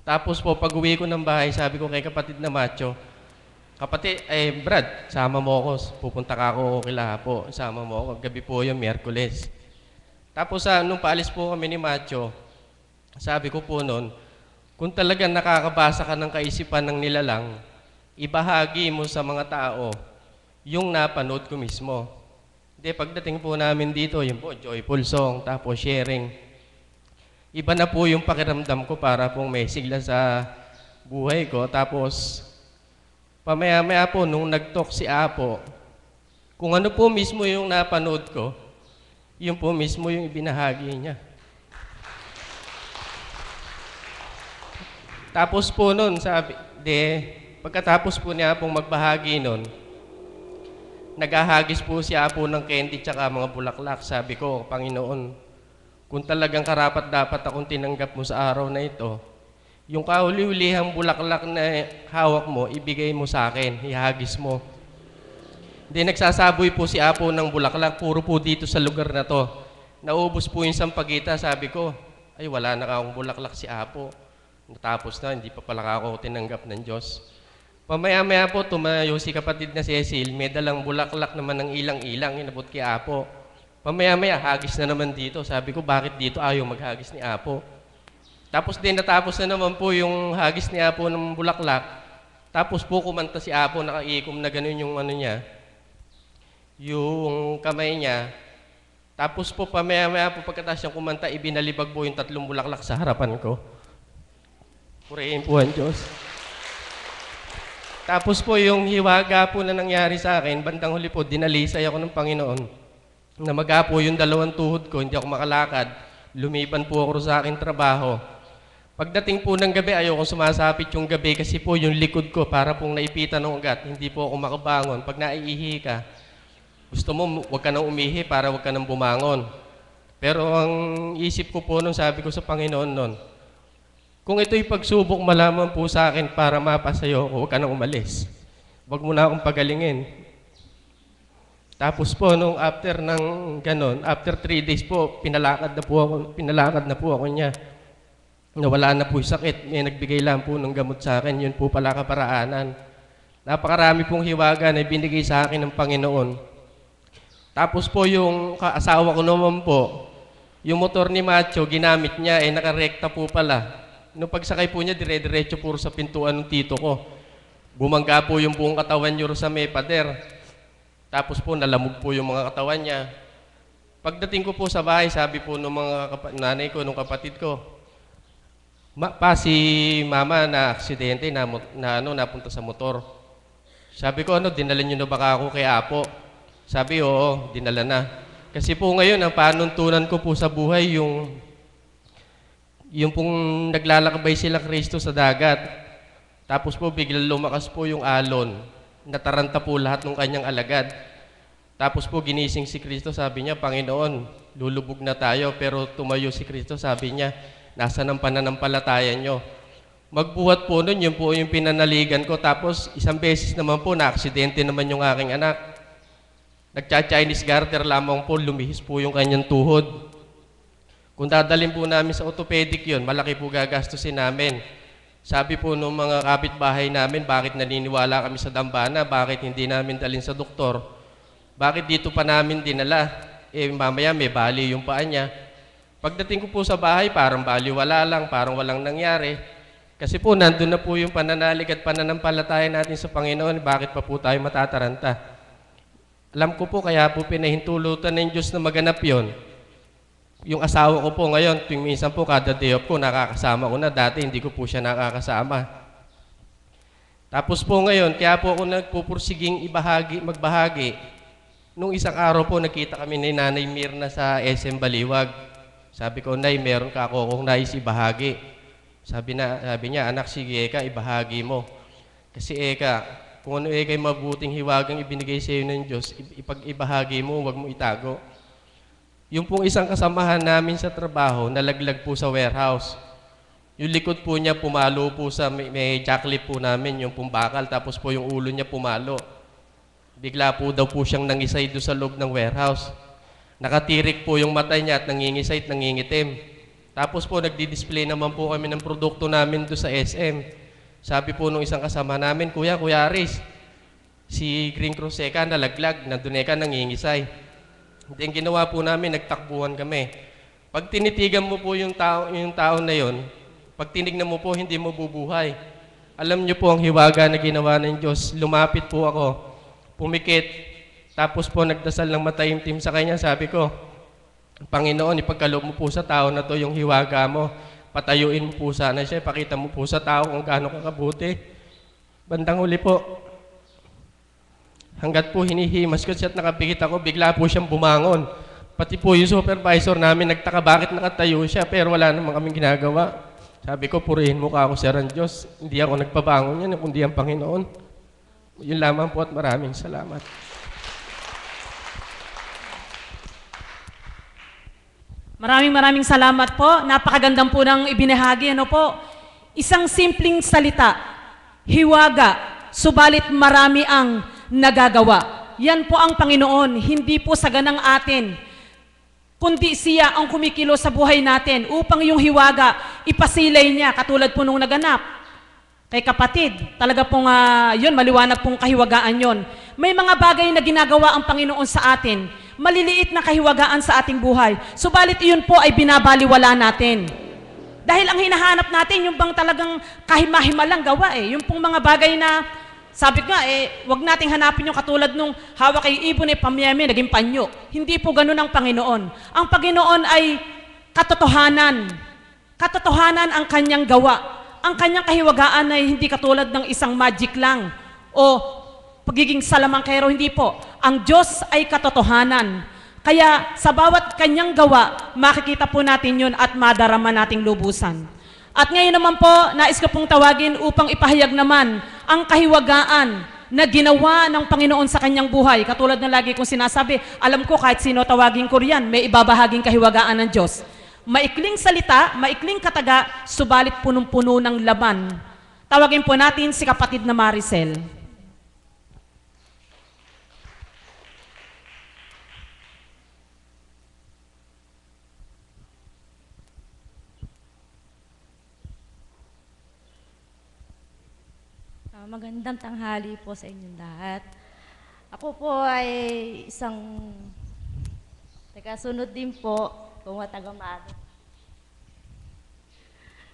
Tapos po, pag uwi ko ng bahay, sabi ko kay kapatid na Macho, kapatid, Brad, sama mo ako. Pupunta ka ako kila po. Sama mo ako. Gabi po yung Miyerkules. Tapos nung paalis po kami ni Macho, sabi ko po noon, kung talagang nakakabasa ka ng kaisipan ng nilalang, ibahagi mo sa mga tao yung napanood ko mismo. Hindi, pagdating po namin dito, yun po, joyful song, tapos sharing. Iba na po yung pakiramdam ko para pong may sigla sa buhay ko. Tapos, pamaya-maya po, nung nag-talk si Apo, kung ano po mismo yung napanood ko, yun po mismo yung ibinahagi niya. Tapos po nun, pagkatapos po niya pong magbahagi nun, naghahagis po si Apo ng candy tsaka mga bulaklak. Sabi ko, Panginoon, kung talagang karapat dapat akong tinanggap mo sa araw na ito, yung kahuli-hulihang bulaklak na hawak mo, ibigay mo sa akin, ihagis mo. Hindi, nagsasaboy po si Apo ng bulaklak, puro po dito sa lugar na to. Naubos po yung sampagita, sabi ko, ay wala na akong bulaklak si Apo. Natapos na, hindi pa pala ako tinanggap ng Diyos. Pamaya-maya po, tumayo si kapatid na Cecil, may dalang bulaklak naman ng ilang-ilang, inabot kay Apo. Pamaya-maya, hagis na naman dito. Sabi ko, bakit dito ayaw maghagis ni Apo? Tapos din natapos na naman po yung hagis ni Apo ng bulaklak. Tapos po kumanta si Apo, nakaikom na ganun yung ano niya, yung kamay niya. Tapos po pamaya-maya po pagkatapos niyang kumanta, ibinalibag po yung 3 bulaklak sa harapan ko. Purihin po ang Diyos. Tapos po yung hiwaga po na nangyari sa akin, bandang huli po, dinalisay ako ng Panginoon. Namaga po yung 2 tuhod ko, hindi ako makalakad. Lumiban po ako sa aking trabaho. Pagdating po ng gabi, ayoko sumasapit yung gabi kasi po yung likod ko para pong naipitan ng ugat. Hindi po ako makabangon. Pag naiihi ka, gusto mo, huwag ka nang umihi para huwag ka nang bumangon. Pero ang isip ko po nung sabi ko sa Panginoon nun, kung ito'y pagsubok, malaman po sa akin para mapasayo ko, huwag ka nang umalis. Huwag mo na akong pagalingin. Tapos po, nung after ng ganon, after 3 days po, pinalakad na po ako niya. Nawala na po yung sakit. May nagbigay lang po ng gamot sa akin. Yun po pala kaparaanan. Napakarami pong hiwaga na binigay sa akin ng Panginoon. Tapos po yung asawa ko naman po, yung motor ni Macho, ginamit niya, nakarekta po pala. Nung pagsakay po niya, dire-diretso po sa pintuan ng tito ko. Bumangga po yung buong katawan niyo sa may pader. Tapos po, nalamog po yung mga katawan niya. Pagdating ko po sa bahay, sabi po ng mga nanay ko, ng kapatid ko, Si mama na aksidente napunta sa motor. Sabi ko, dinala niyo na baka ako kay Apo? Sabi, oo, dinala na. Kasi po ngayon, ang panuntunan ko po sa buhay, yung pong naglalakbay sila Kristo sa dagat. Tapos po, biglang lumakas po yung alon. Nataranta po lahat ng kanyang alagad. Tapos po, ginising si Kristo, sabi niya, Panginoon, lulubog na tayo. Pero tumayo si Kristo, sabi niya, nasa ng pananampalataya nyo. Magbuhat po nun, yun po yung pinanaligan ko. Tapos isang beses naman po, na-aksidente naman yung aking anak. Nagcha-Chinese garter lamang po, lumihis po yung kanyang tuhod. Kung dadalhin po namin sa orthopedic yun, malaki po gagastusin namin. Sabi po ng mga kapitbahay namin, bakit naniniwala kami sa dambana, bakit hindi namin dalhin sa doktor, bakit dito pa namin dinala, mamaya may bali yung paa niya. Pagdating ko po sa bahay, parang baliwala lang, parang walang nangyari. Kasi po, nandun na po yung pananalig at pananampalataya natin sa Panginoon, bakit pa po tayo matataranta? Alam ko po, kaya po pinahintulutan ng Diyos na maganap yon. Yung asawa ko po ngayon, tuwing minsan po, kada day off ko, nakakasama ko na. Dati hindi ko po siya nakakasama. Tapos po ngayon, kaya po ako nagpupursiging magbahagi. Nung isang araw po, nakita kami ni Nanay Mirna sa SM Baliwag. Sabi ko, Nay, meron ka ako kung nais ibahagi. Sabi niya, anak, sige Eka, ibahagi mo. Kasi Eka, kung ano Eka yung mabuting hiwagang ibinigay sa iyo ng Diyos, ibahagi mo, huwag mo itago. Yung pong isang kasamahan namin sa trabaho, nalaglag po sa warehouse. Yung likod po niya pumalo po may jacklip po namin, yung pong bakal, tapos po yung ulo niya pumalo. Bigla po daw po siyang nangisay doon sa loob ng warehouse. Nakatirik po yung mata niya at nangingisay at nangingitim. Tapos po nagdi-display naman po kami ng produkto namin doon sa SM. Sabi po nung isang kasama namin, Kuya Aris, si Green Cross Eka nalaglag, nandun Eka nangingisay. Then ginawa po namin, nagtakbuhan kami. Pag tinitigan mo po yung tao na yon, pag tinignan mo po, hindi mo bubuhay. Alam niyo po ang hiwaga na ginawa ng Diyos. Lumapit po ako, pumikit, tapos po nagdasal ng mataimtim sa kanya. Sabi ko, Panginoon, ipagkaloob mo po sa tao na to yung hiwaga mo. Patayuin mo po sana siya, ipakita mo po sa tao kung gaano kakabuti. Bandang huli po, hanggat po hinihimas ko siya at nakapikit ako, bigla po siyang bumangon. Pati po yung supervisor namin nagtaka bakit nakatayo siya, pero wala naman kaming ginagawa. Sabi ko, purihin mo ka ako, Sir ang Diyos. Hindi ako nagpabangon yan, kundi ang Panginoon. Yun lamang po at maraming salamat. Maraming salamat po. Napakagandang po ng ibinahagi. Ano po? Isang simpleng salita, hiwaga, subalit marami ang nagagawa. Yan po ang Panginoon, hindi po sa ganang atin, kundi siya ang kumikilo sa buhay natin upang yung hiwaga ipasilay niya, katulad po nung naganap kay kapatid. Talaga pong yun, maliwanag pong kahiwagaan yun. May mga bagay na ginagawa ang Panginoon sa atin, maliliit na kahiwagaan sa ating buhay. Subalit iyon po ay binabaliwala natin. Dahil ang hinahanap natin, yung bang talagang kahimahimalang gawa yung pong mga bagay na, sabi ko nga, wag nating hanapin yung katulad nung hawak kay ibon pamyeme, naging panyo. Hindi po ganun ang Panginoon. Ang Panginoon ay katotohanan. Katotohanan ang kanyang gawa. Ang kanyang kahiwagaan ay hindi katulad ng isang magic lang o pagiging salamangkero, hindi po. Ang Diyos ay katotohanan. Kaya sa bawat kanyang gawa, makikita po natin yun at madarama nating lubusan. At ngayon naman po, nais ko pong tawagin upang ipahayag naman ang kahiwagaan na ginawa ng Panginoon sa kanyang buhay. Katulad na lagi kong sinasabi, alam ko kahit sino tawagin ko riyan, may ibabahaging kahiwagaan ng Diyos. Maikling salita, maikling kataga, subalit punong-puno ng laman. Tawagin po natin si kapatid na Maricel. Magandang tanghali po sa inyong lahat. Ako po ay isang tagasunod din po, taga-Mado.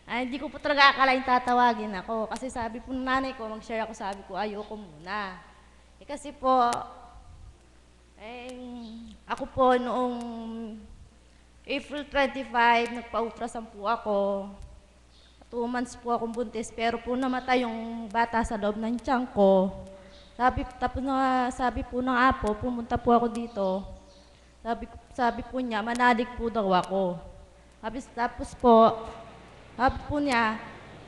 Hindi ko po talaga akalain tatawagin ako kasi sabi po ng nanay ko, mag-share ako, sabi ko ayoko muna. Kasi po, ako po noong April 25, nagpa-ultrasound po ako. 2 months po akong buntis, pero po namatay yung bata sa loob ng tiyan ko. Sabi po ng apo, pumunta po ako dito. Sabi po niya, manalig po daw ako. Tapos po, sabi po niya,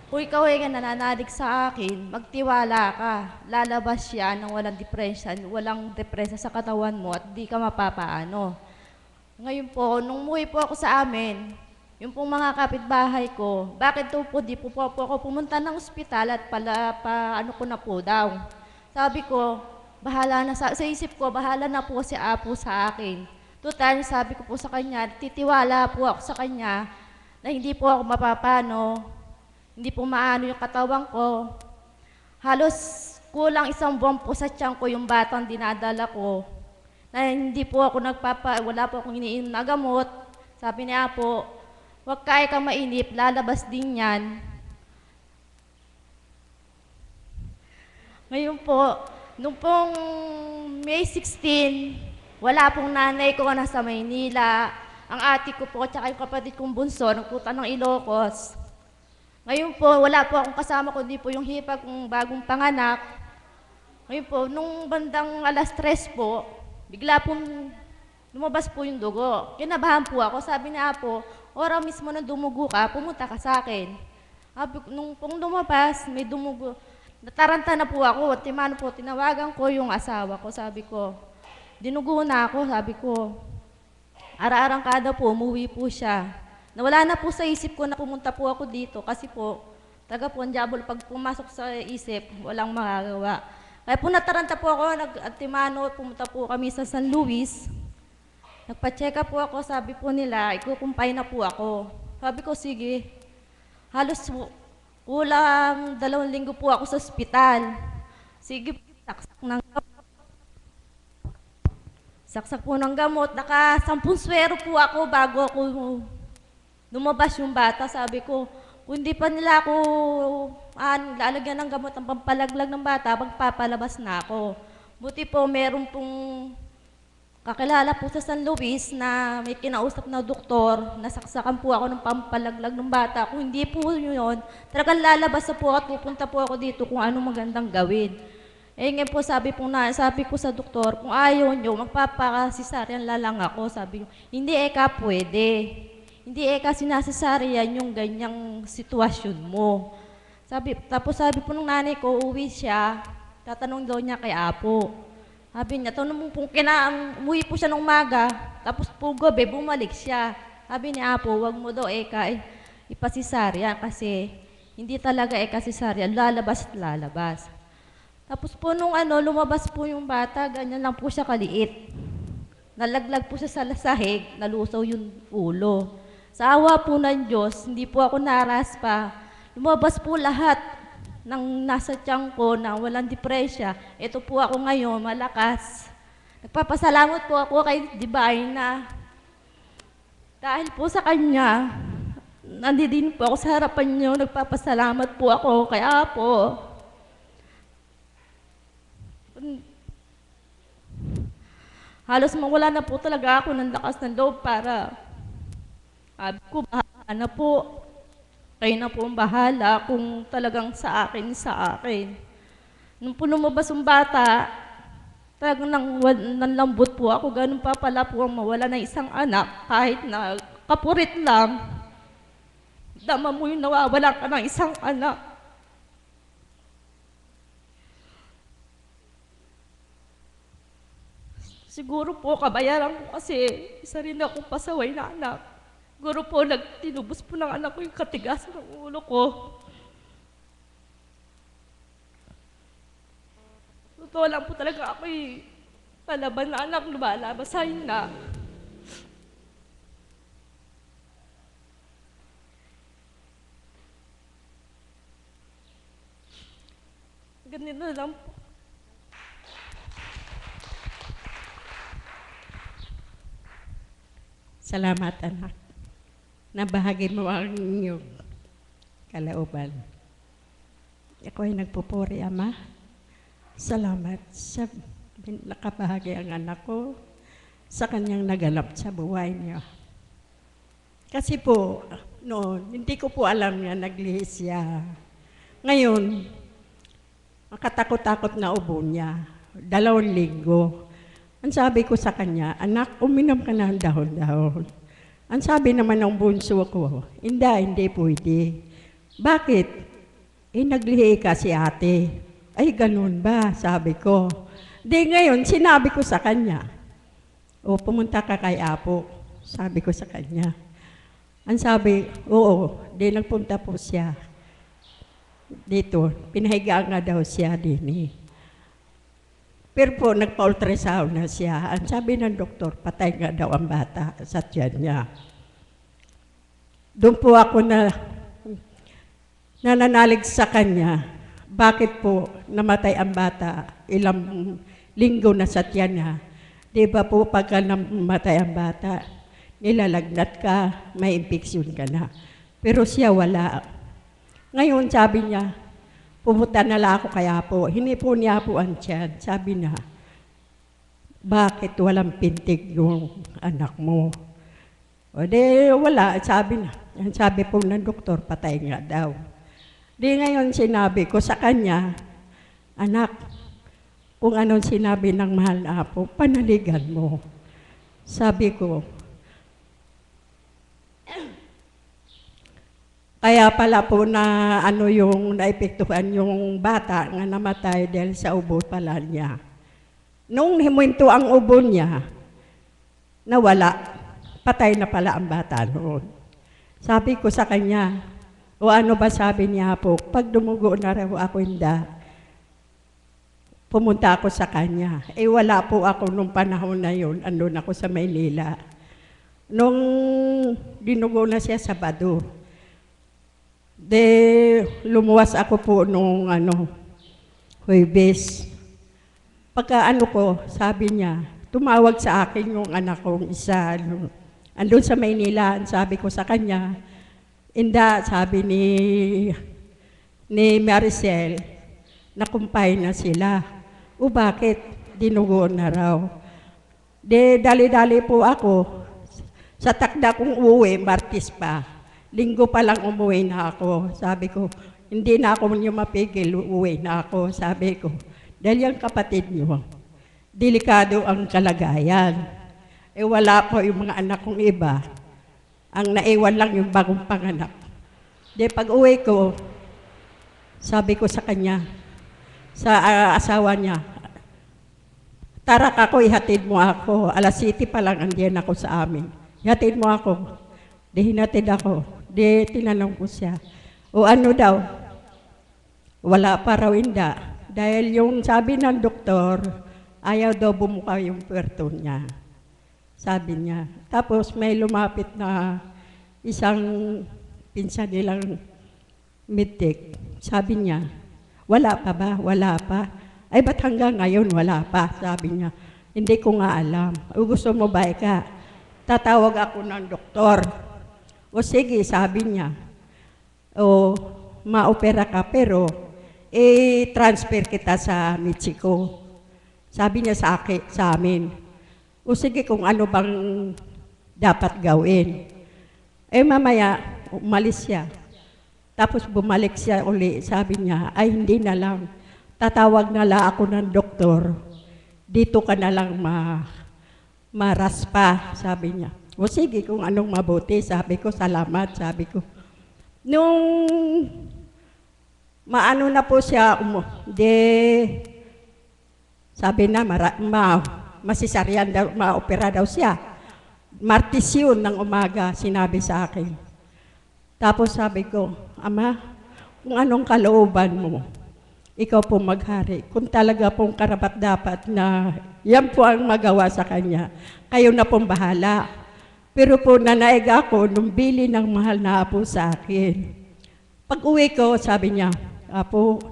kung ikaw ay nananalig sa akin, magtiwala ka. Lalabas siya ng walang depresya sa katawan mo at di ka mapapaano. Ngayon po, nung umuwi po ako sa amin, yung pong mga kapitbahay ko, bakit daw po di po ako pumunta ng ospital at ano ko na po daw. Sabi ko, bahala na sa isip ko, bahala na po si Apo sa akin. Total, sabi ko po sa kanya, titiwala po ako sa kanya na hindi po ako mapapano, hindi po maano yung katawan ko. Halos kulang 1 buwan po sa tiyan ko yung batang dinadala ko. Na hindi po ako wala po akong iniinom na gamot. Sabi ni Apo, huwag kaya kang mainip, lalabas din yan. Ngayon po, nung pong May 16, wala pong nanay ko nasa Maynila. Ang ate ko po, tsaka yung kapatid kong bunso, nagpunta ng Ilocos. Ngayon po, wala po akong kasama, kundi po yung hipag kong bagong panganak. Ngayon po, nung bandang 3:00 po, bigla pong lumabas po yung dugo. Kinabahan po ako, sabi ni Apo, ora mismo na dumugo ka, pumunta ka sa akin. Nung pong lumabas, may dumugo. Nataranta na po ako, tinawagan ko yung asawa ko, sabi ko, dinugo na ako, sabi ko. Ara-arangkada po, umuwi po siya. Nawala na po sa isip ko na pumunta po ako dito kasi po, taga po ang diablo, pag pumasok sa isip, walang magagawa. Kaya po nataranta po ako, pumunta po kami sa San Luis. Nagpa-check up po ako, sabi po nila, ikukumpay na po ako. Sabi ko, sige. Halos kulang 2 linggo po ako sa ospital. Sige, saksak po ng gamot. Naka 10 swero po ako bago ako lumabas yung bata. Sabi ko, kung hindi pa nila ako lalagyan ng gamot ang pampalaglag ng bata, magpapalabas na ako. Buti po, meron pong kakilala po sa San Luis na may kinausap na doktor, nasaksakan po ako ng pampalaglag ng bata. Kung hindi po yun, talagang lalabas na po at pupunta po ako dito kung anong magandang gawin. Eh ngayon po sabi ko sa doktor, kung ayaw nyo, magpapakasisaryan lang ako. Sabi ko, hindi pwede. Hindi sinasasaryan yung ganyang sitwasyon mo. Tapos sabi po ng nanay ko, uwi siya, tatanong daw niya kay Apo. Sabi niya, umuwi po siya ng umaga, tapos po gabi, bumalik siya. Sabi ni Apo, wag mo daw ipasisaryan kasi hindi talaga sisaryan, lalabas at lalabas. Tapos po nung lumabas po yung bata, ganyan lang po siya kaliit. Nalaglag po siya sa sahig, nalusaw yung ulo. Sa awa po ng Diyos, hindi po ako naraspa. Lumabas po lahat ng nasa tiyan ko na walang depresya. Ito po ako ngayon, malakas. Nagpapasalamat po ako kay Divine na dahil po sa kanya, nandito po ako sa harapan niyo, nagpapasalamat po ako kay Apo. Halos mawala na po talaga ako ng lakas ng loob para sabi ko, bahala na po. Kayo na po ang bahala kung talagang sa akin. Nung po lumabas ang bata, talagang nanlambot po ako. Ganun pa pala po ang mawala na isang anak kahit na kapurit lang. Dama mo yung nawawala ka ng isang anak. Siguro po kabayaran ko kasi isa rin akong pasaway na anak. Siguro po tinubos po ng anak ko yung katigasan ng ulo ko. Totoo lang po talaga ako'y palaban na anak, lumalabasahin na. Ganito lang po. Salamat, anak. Nabahagi mo ang inyong kalooban. Ako ay nagpupuri, Ama. Salamat sa nakabahagi ang anak ko sa kanyang naganap sa buhay niyo. Kasi po, noon, hindi ko po alam niya, naglihi siya. Ngayon, makatakot-takot na ubo niya. 2 linggo. Ang sabi ko sa kanya, anak, uminom ka na ng dahon-dahon. Ang sabi naman ng bunso ko, hindi pwede. Bakit? Naglihi ka si ate. Ay, ganun ba? Sabi ko. Di ngayon, sinabi ko sa kanya, pumunta ka kay Apo. Sabi ko sa kanya. Ang sabi, oo, di nagpunta po siya. Dito, pinahigaan nga daw siya din. Pero po, nagpa-ultrasound na siya. Ang sabi ng doktor, patay nga daw ang bata sa tiyan niya. Doon po ako nananalig sa kanya. Bakit po namatay ang bata? Ilang linggo na sa tiyan niya. Di ba po pagka namatay ang bata, nilalagnat ka, may infeksyon ka na. Pero siya wala. Ngayon sabi niya, pumunta na lang ako kaya po. Hinipo niya po ang tiyan. Sabi na, bakit walang pintig yung anak mo? O di wala, sabi na. Sabi po ng doktor, patay nga daw. Di ngayon sinabi ko sa kanya, anak, kung anong sinabi ng mahal na Apo, panaligan mo. Sabi ko, kaya pala po na yung naepektuhan yung bata nga namatay dahil sa ubo pala niya. Nung himuinto ang ubo niya, nawala. Patay na pala ang bata noon. Sabi ko sa kanya, o ano ba sabi niya po, pag dumugo na raw ako pumunta ako sa kanya. Wala po ako nung panahon na yun, andun ako sa Maynila. Nung dinugo na siya Sabado, lumuwas ako po nung Huwebes. Pagka sabi niya, tumawag sa akin yung anak kong isa. Andun sa Maynila, sabi ko sa kanya, sabi ni Maricel, nakumpay na sila. O bakit? Dinugo na raw. Dali-dali po ako. Sa takda kong uwi, Martes pa. Linggo pa lang umuwi na ako. Sabi ko, hindi na ako niyo mapigil, uwi na ako. Sabi ko, dahil yung kapatid niyo, delikado ang kalagayan. Wala po yung mga anak kong iba. Ang naiwan lang yung bagong panganak. Pag uwi ko, sabi ko sa kanya, sa asawa niya, tara kako, ihatid mo ako. 7:00 pa lang andiyan ako sa amin. Ihatid mo ako. Hinatid ako. Tinanong ko siya, o ano daw? Wala pa raw inda. Dahil yung sabi ng doktor, ayaw daw bumuka yung puwerto niya. Sabi niya. Tapos may lumapit na isang pinsan nilang midtek. Sabi niya, wala pa ba? Wala pa. Ay, ba't hanggang ngayon wala pa? Sabi niya, hindi ko nga alam. Gusto mo ba ka? Tatawag ako ng doktor. O sige, sabi niya, ma-opera ka pero transfer kita sa Mexico. Sabi niya sa amin. O sige, kung ano bang dapat gawin. Mamaya, umalis siya. Tapos bumalik siya uli. Sabi niya, ay hindi na lang. Tatawag na lang ako ng doktor. Dito ka na lang maraspa, sabi niya. O sige, kung anong mabuti. Sabi ko, salamat, sabi ko. Nung maano na po siya, sabi na, masisaryan daw, ma-opera daw siya. Martes yun ng umaga, sinabi sa akin. Tapos sabi ko, Ama, kung anong kalooban mo, ikaw po maghari. Kung talaga pong karapat-dapat na yan po ang magawa sa kanya, kayo na pong bahala. Pero po nanaig ako nung bili ng mahal na Apo sa akin. Pag uwi ko, sabi niya, Apo,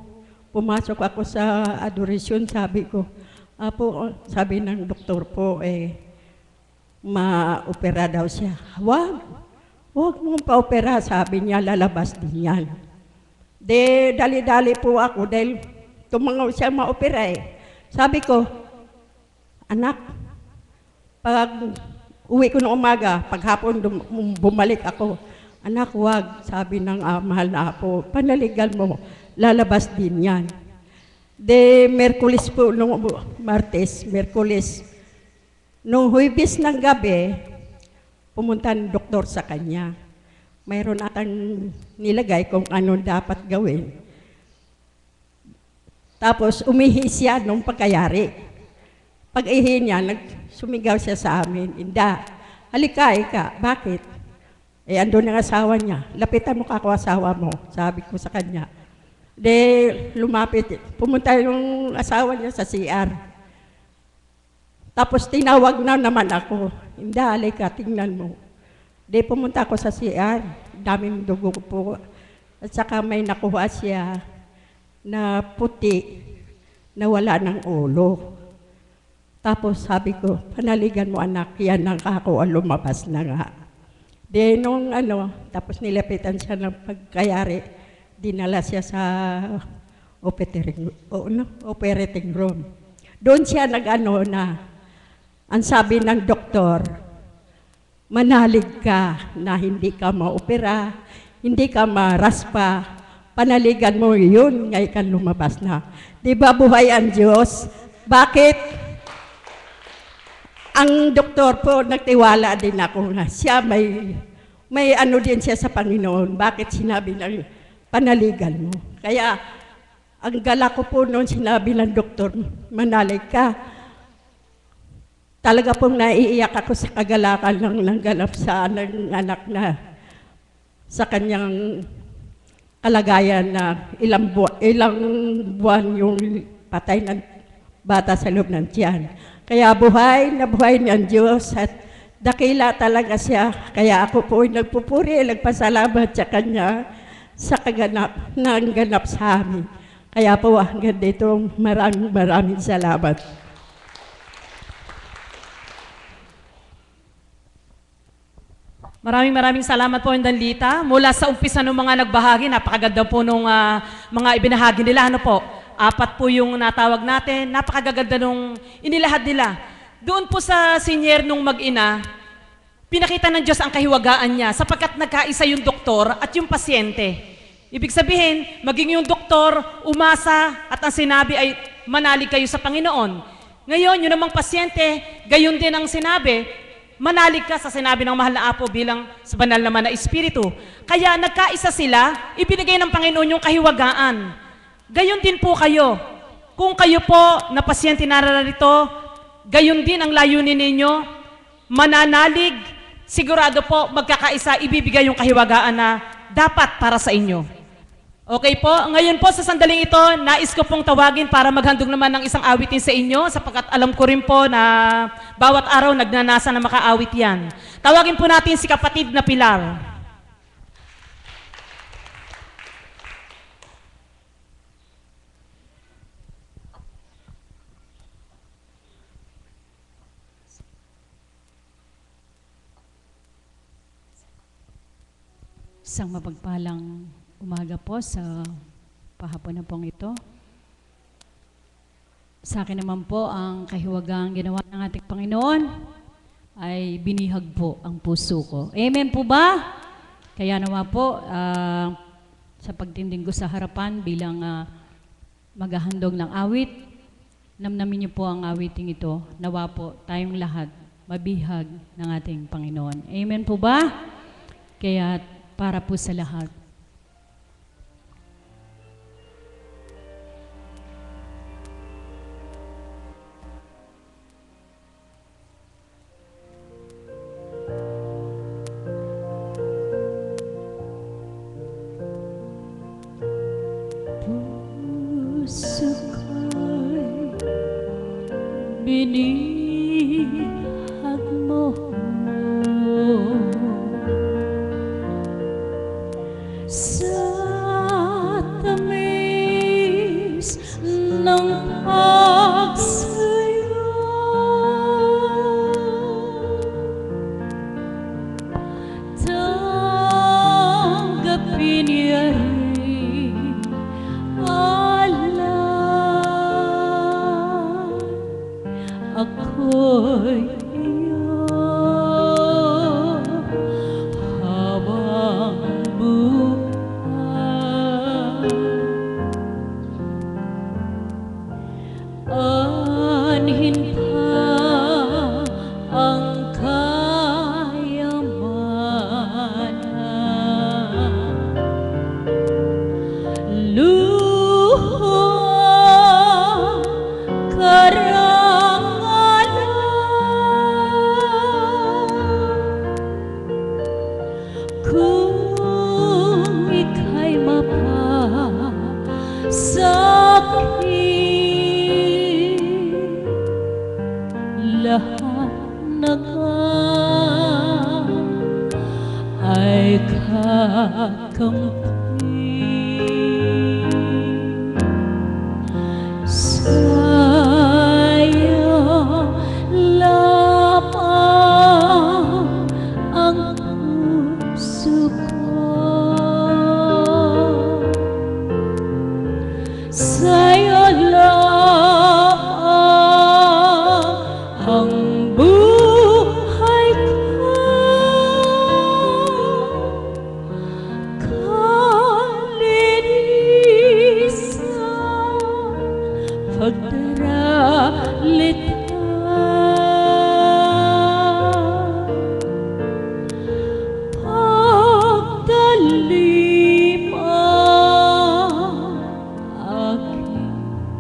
pumasok ako sa adoration, sabi ko, Apo, sabi ng doktor po, ma-opera daw siya. Huwag mong pa-opera, sabi niya, lalabas din yan. Dali-dali po ako dahil tumangaw siya ma-opera Sabi ko, anak, pag uwi ko ng umaga, paghapon bumalik ako, Anak, wag, sabi ng mahal na apo, panaligan mo, lalabas din yan. De, Merkulis po, nung Martes, Merkulis, nung Huwebes ng gabi, pumunta ng doktor sa kanya. Mayroon atang nilagay kung ano dapat gawin. Tapos umihi siya nung pagkayari. Pag-ihi niya, sumigaw siya sa amin, Inda, halika, ika, bakit? Eh, andun ang asawa niya. Lapitan mo ka ako asawa mo, sabi ko sa kanya. De, lumapit, pumunta yung asawa niya sa CR. Tapos tinawag na naman ako, Inda, halika, tingnan mo. De, pumunta ako sa CR, daming dugo po. At saka may nakuha siya na puti na wala ng ulo. Tapos sabi ko, panaligan mo anak, yan ang ako ang lumabas na nga. De, nung tapos nilapitan siya ng pagkayari, dinala siya sa operating room. Doon siya na, ang sabi ng doktor, manalig ka na hindi ka maopera, hindi ka maraspa, panaligan mo yun, ngayon ka lumabas na. Di ba buhay ang Diyos? Bakit? Ang doktor po, nagtiwala din ako na siya may ano din siya sa Panginoon. Bakit sinabi ng panaligan mo? Kaya, ang gala ko po noon sinabi ng doktor, manalig ka. Talaga pong naiiyak ako sa kagalakan ng nangganap sa anak na sa kanyang kalagayan na ilang buwan yung patay ng bata sa loob ng tiyan. Kaya buhay na buhay ng Diyos at dakila talaga siya. Kaya ako po ay nagpupuri, nagpasalamat sa Kanya sa ganap sa amin. Kaya po hanggang dito maraming salamat. Maraming salamat po, Danlita. Mula sa umpisa ng mga nagbahagi, napakaganda po nung mga ibinahagi nila. Ano po? 4 po yung natawag natin. Napakaganda nung inilahad nila. Doon po sa senior nung mag-ina, pinakita ng Diyos ang kahiwagaan niya sapagkat nagkaisa yung doktor at yung pasyente. Ibig sabihin, maging yung doktor, umasa at ang sinabi ay manalig kayo sa Panginoon. Ngayon, yun namang pasyente, gayon din ang sinabi, manalig ka sa sinabi ng mahal na Apo bilang sa banal naman na Espiritu. Kaya nagkaisa sila, ibinigay ng Panginoon yung kahiwagaan. Gayon din po kayo. Kung kayo po na pasyente nararito, gayon din ang layunin ninyo, mananalig, sigurado po magkakaisa, ibibigay yung kahiwagaan na dapat para sa inyo. Okay po? Ngayon po sa sandaling ito, nais ko pong tawagin para maghandog naman ng isang awitin sa inyo sapagkat alam ko rin po na bawat araw nagnanasa na makaawit yan. Tawagin po natin si kapatid na Pilar. Isang mapagpalang umaga po sa pahapon na pong ito. Sa akin naman po, ang kahiwagang ginawa ng ating Panginoon ay binihag po ang puso ko. Amen po ba? Kaya naman po, sa pagtinding ko sa harapan bilang maghahandog ng awit, namnamin niyo po ang awiting ito. Nawa po tayong lahat mabihag ng ating Panginoon. Amen po ba? Kaya para po sa lahat. Puso ko'y binihag mo, Kung ika'y mapasakit, lahat ng ay kakampi. Sa'yo lamang ang puso ko, sa'yo lamang ang buhay ko. Kalinisan pagdaralita, pagdalim ang aking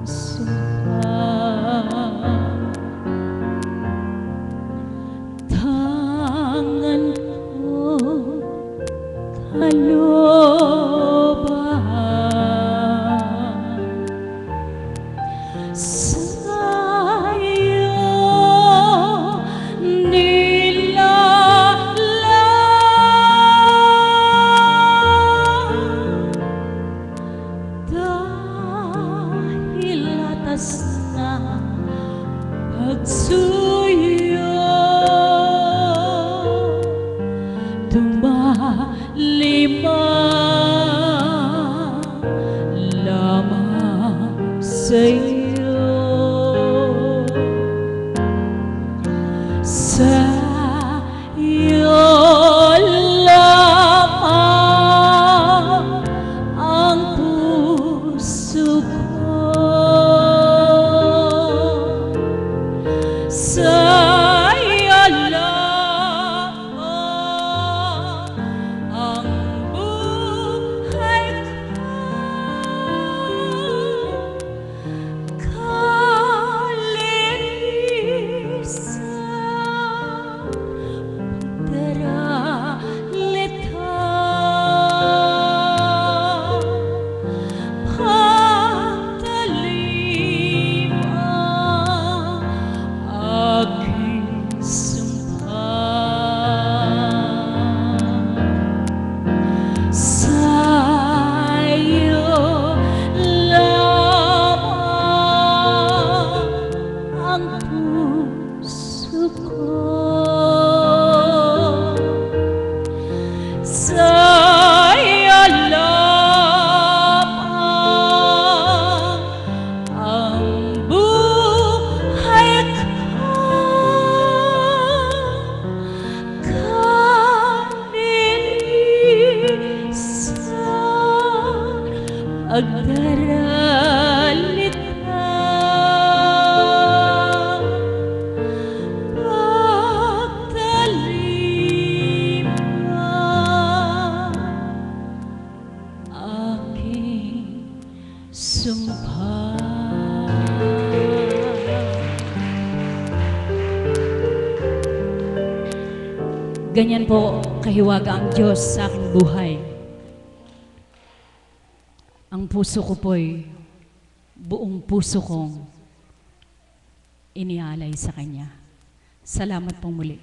sumpa. Tangan ko kalobahan, sa'yo nilalang, dahil atas na pagsuyo, tumalima lamang sa'yo. Sa'yo lamang ang puso ko, sa'yo lamang ang buhay ko. Kalinisan daralita, pagdalim ang aking sumpa. Sa'yo lamang ang puso ko, sa'yo lamang ang buhay ko. Kalinisan pagdaralita, pagdalim ang aking sumpa. Ganyan po kahiwaga ang Diyos sa aking buhay. Ang puso ko po'y buong puso kong inialay sa Kanya. Salamat pong muli.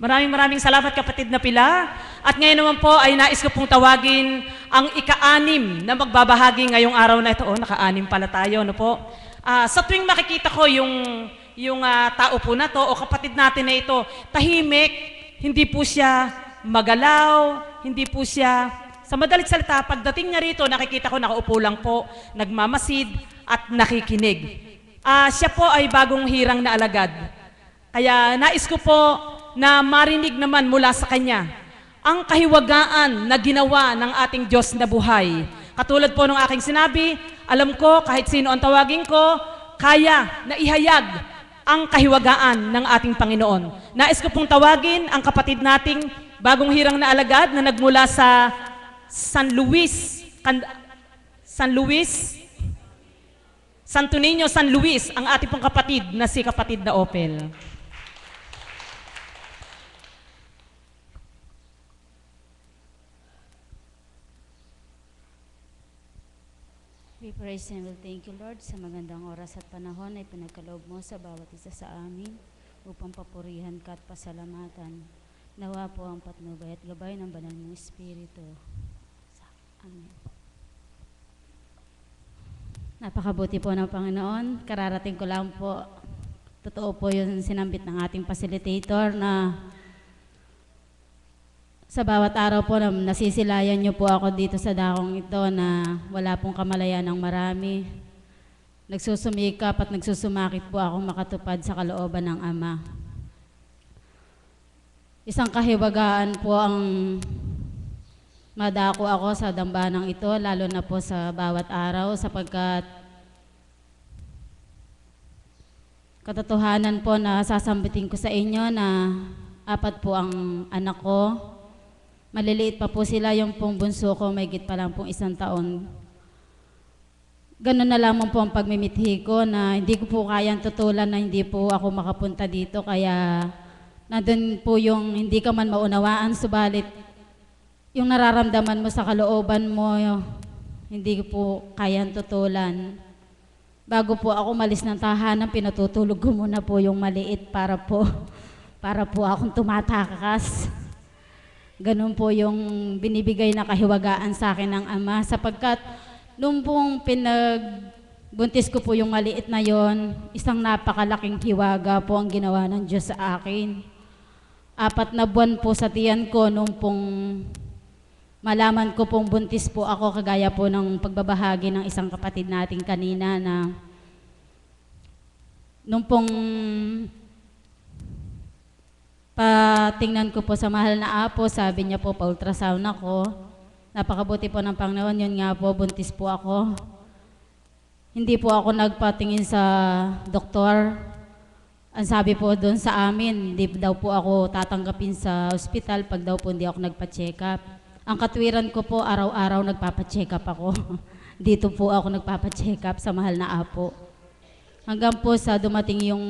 Maraming salamat kapatid na Pila. At ngayon naman po ay nais ko pong tawagin ang ika-anim na magbabahagi ngayong araw na ito. Naka-anim pala tayo, no po? Sa tuwing makikita ko yung tao po na to o kapatid natin na ito, tahimik, hindi po siya magalaw, hindi po siya, sa madalit salita, pagdating niya rito, nakikita ko nakaupo lang po, nagmamasid at nakikinig. Siya po ay bagong hirang na alagad. Kaya nais ko po na marinig naman mula sa kanya ang kahiwagaan na ginawa ng ating Diyos na buhay. Katulad po ng aking sinabi, alam ko kahit sino ang tawagin ko, kaya na ihayag ang kahiwagaan ng ating Panginoon. Nais ko pong tawagin ang kapatid nating bagong hirang na alagad na nagmula sa San Luis, Santo Niño, San Luis, ang ating pong kapatid na si kapatid na Opel. We praise and will thank you, Lord, sa magandang oras at panahon na ipinagkaloob mo sa bawat isa sa amin upang papurihan ka at pasalamatan. Nawa po ang patnubay at gabay ng banal mong Espiritu. Amen. Napakabuti po ng Panginoon. Kararating ko lang po. Totoo po yung sinambit ng ating facilitator na sa bawat araw po na nasisilayan niyo po ako dito sa dakong ito na wala pong kamalayan ng marami. Nagsusumikap at nagsusumakit po ako makatupad sa kalooban ng Ama. Isang kahiwagaan po ang madako ako sa dambanang ito, lalo na po sa bawat araw sapagkat katotohanan po na sasambitin ko sa inyo na 4 po ang anak ko. Maliliit pa po sila, yung pong bunso ko, may higit pa lang pong 1 taon. Ganun na lamang po ang pagmimithi ko na hindi ko po kayang tutulan na hindi po ako makapunta dito. Kaya nandun po yung hindi ka man maunawaan, subalit yung nararamdaman mo sa kalooban mo, hindi ko po kayang tutulan. Bago po ako malis ng tahanan, pinatutulog ko muna po yung maliit para po akong tumatakas. Ganun po yung binibigay na kahiwagaan sa akin ng Ama sapagkat nung pong pinagbuntis ko po yung maliit na yon, isang napakalaking hiwaga po ang ginawa ng Diyos sa akin. 4 na buwan po sa tiyan ko nung pong malaman ko pong buntis po ako, kagaya po ng pagbabahagi ng isang kapatid natin kanina na nung pong patingnan ko po sa mahal na Apo, sabi niya po pa-ultrasound ako. Napakabuti po ng Panginoon, yun nga po, buntis po ako. Hindi po ako nagpatingin sa doktor. Ang sabi po doon sa amin, hindi daw po ako tatanggapin sa ospital pag daw po hindi ako nagpa-check up. Ang katwiran ko po, araw-araw nagpapa-check up ako. Dito po ako nagpapa-check up sa mahal na Apo. Hanggang po sa dumating yung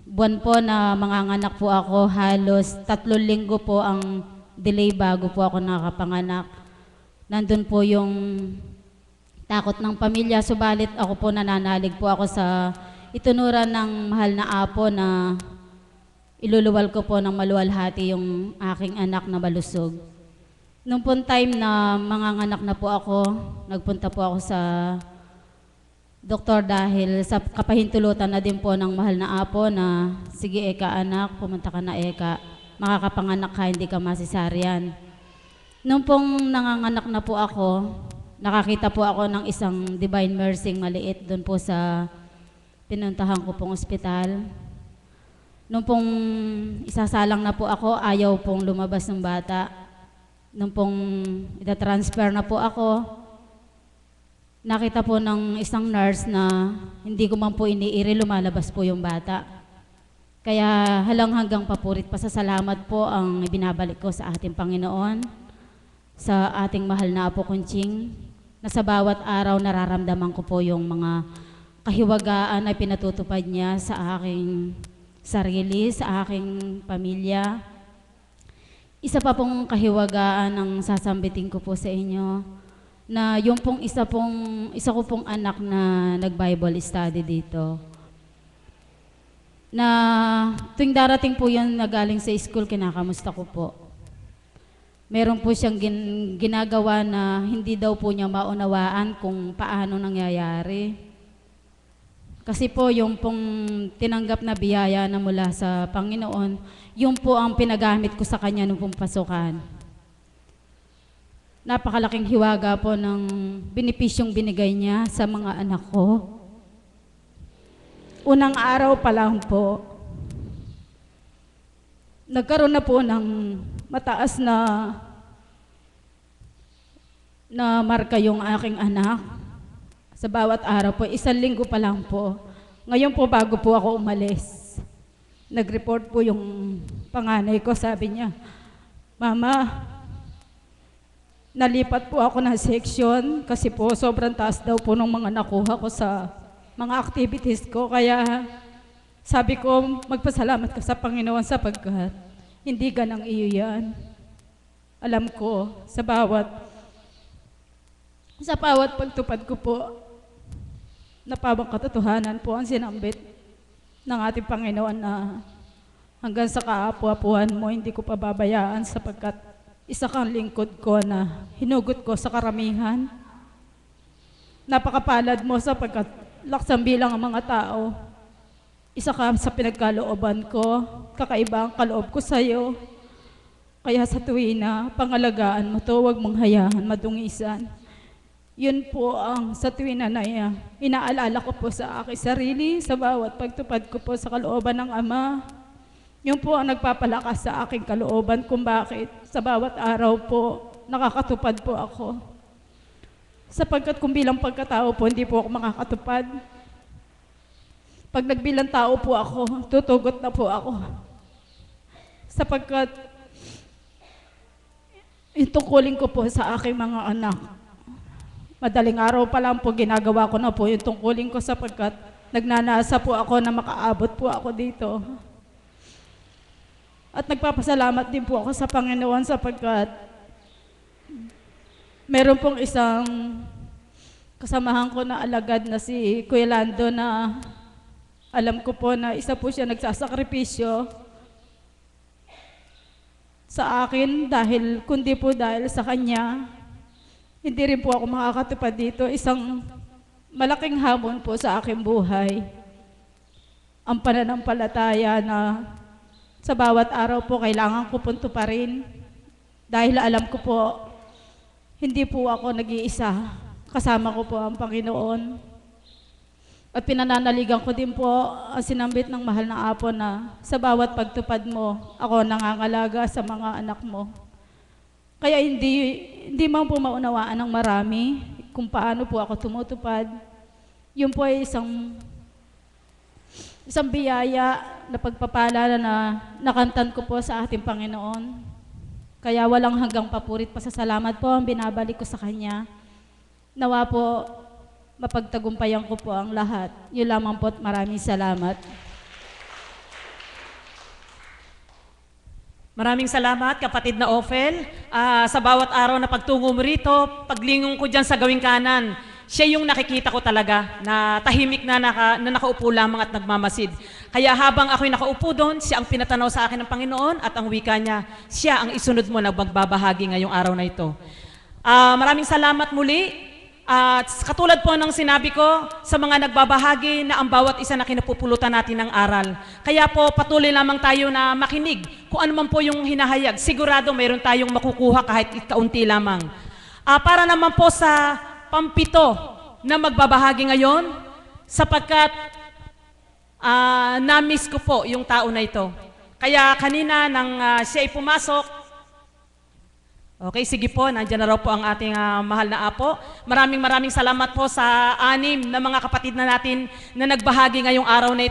buwan po na manganganak po ako, halos 3 linggo po ang delay bago po ako nakapanganak. Nandun po yung takot ng pamilya, subalit ako po nananalig po ako sa itunuran ng mahal na Apo na iluluwal ko po ng maluwalhati yung aking anak na malusog. Nung po time na manganganak na po ako, nagpunta po ako sa doktor dahil sa kapahintulutan na din po ng mahal na Apo na sige Eka anak, pumunta ka na Eka, makakapanganak ka, hindi ka masisaryan. Nung pong nanganganak na po ako, nakakita po ako ng isang Divine Mercy maliit doon po sa pinuntahan ko pong ospital. Nung pong isasalang na po ako, ayaw pong lumabas ng bata. Nung pong itatransfer na po ako, nakita po ng isang nurse na hindi ko man po iniiri, lumalabas po yung bata. Kaya hanggang papurit pasasalamat po ang ibinabalik ko sa ating Panginoon, sa ating mahal na Apo Kunching, na sa bawat araw nararamdaman ko po yung mga kahiwagaan na pinatutupad niya sa aking sarili, sa aking pamilya. Isa pa pong kahiwagaan ang sasambitin ko po sa inyo, na yung pong isa ko pong anak na nag-Bible study dito, na tuwing darating po yan na galing sa school, kinakamusta ko po. Meron po siyang ginagawa na hindi daw po niya maunawaan kung paano nangyayari. Kasi po yung pong tinanggap na biyaya na mula sa Panginoon, yung po ang pinagamit ko sa kanya nung pong pasukan. Napakalaking hiwaga po ng benepisyong binigay niya sa mga anak ko. Unang araw pa lang po, nagkaroon na po ng mataas na marka yung aking anak. Sa bawat araw po, 1 linggo pa lang po. Ngayon po, bago po ako umalis, nag-report po yung panganay ko, sabi niya, Mama, nalipat po ako ng section kasi po sobrang taas daw po ng mga nakuha ko sa mga activities ko. Kaya sabi ko, magpasalamat ka sa Panginoon sapagkat hindi ganang iyo yan. Alam ko, sa bawat pagtupad ko po, napawang katotohanan po ang sinambit ng ating Panginoon na hanggang sa kaapu-apuhan mo, hindi ko pababayaan sapagkat isa kang lingkod ko na hinugot ko sa karamihan. Napakapalad mo sapagkat laksang bilang ang mga tao. Isa ka sa pinagkalooban ko, kakaiba ang kaloob ko sa iyo. Kaya sa tuwi na pangalagaan mo to, huwag mong hayaan madungisan. Yun po ang sa tuwi na inaalala ko po sa aking sarili, sa bawat pagtupad ko po sa kalooban ng Ama. Yun po ang nagpapalakas sa aking kalooban kung bakit sa bawat araw po nakakatupad po ako. Sapagkat kung bilang pagkatao po, hindi po ako makakatupad. Pag nagbilang tao po ako, tutugot na po ako. Sapagkat itungkulin ko po sa aking mga anak. Madaling araw pa lang po, ginagawa ko na po yung tungkulin ko sapagkat nagnanasa po ako na makaabot po ako dito. At nagpapasalamat din po ako sa Panginoon sapagkat meron pong isang kasamahan ko na alagad na si Kuya Lando na alam ko po na isa po siya nagsasakripisyo sa akin kundi po dahil sa kanya. Hindi rin po ako makakatupad dito. Isang malaking hamon po sa aking buhay. Ang pananampalataya na sa bawat araw po kailangan ko punto pa rin. Dahil alam ko po, hindi po ako nag-iisa. Kasama ko po ang Panginoon. At pinananaligan ko din po ang sinambit ng mahal na Apo na sa bawat pagtupad mo, ako nangangalaga sa mga anak mo. Kaya hindi man po maunawaan ng marami kung paano po ako tumutupad. Yun po ay isang biyaya na pagpapala na nakantan ko po sa ating Panginoon. Kaya walang hanggang papurit pasasalamat po ang binabalik ko sa Kanya. Nawa po mapagtagumpayan ko po ang lahat. Yun lamang po at maraming salamat. Maraming salamat, kapatid na Ophel. Sa bawat araw na pagtungo mo rito, paglingon ko dyan sa gawing kanan, siya yung nakikita ko talaga na tahimik na nakaupo lamang at nagmamasid. Kaya habang ako'y nakaupo doon, siya ang pinatanaw sa akin ng Panginoon at ang wika niya, siya ang isunod mo na magbabahagi ngayong araw na ito. Maraming salamat muli. At katulad po ng sinabi ko sa mga nagbabahagi na ang bawat isa na kinapupulutan natin ng aral. Kaya po patuloy lamang tayo na makinig kung ano man po yung hinahayag. Sigurado mayroon tayong makukuha kahit kaunti lamang. Para naman po sa pampito na magbabahagi ngayon, sapagkat na-miss ko po yung tao na ito. Kaya kanina nang siya ay pumasok, okay, sige po, nandiyan na raw po ang ating mahal na Apo. Maraming salamat po sa 6 na mga kapatid na natin na nagbahagi ngayong araw na ito.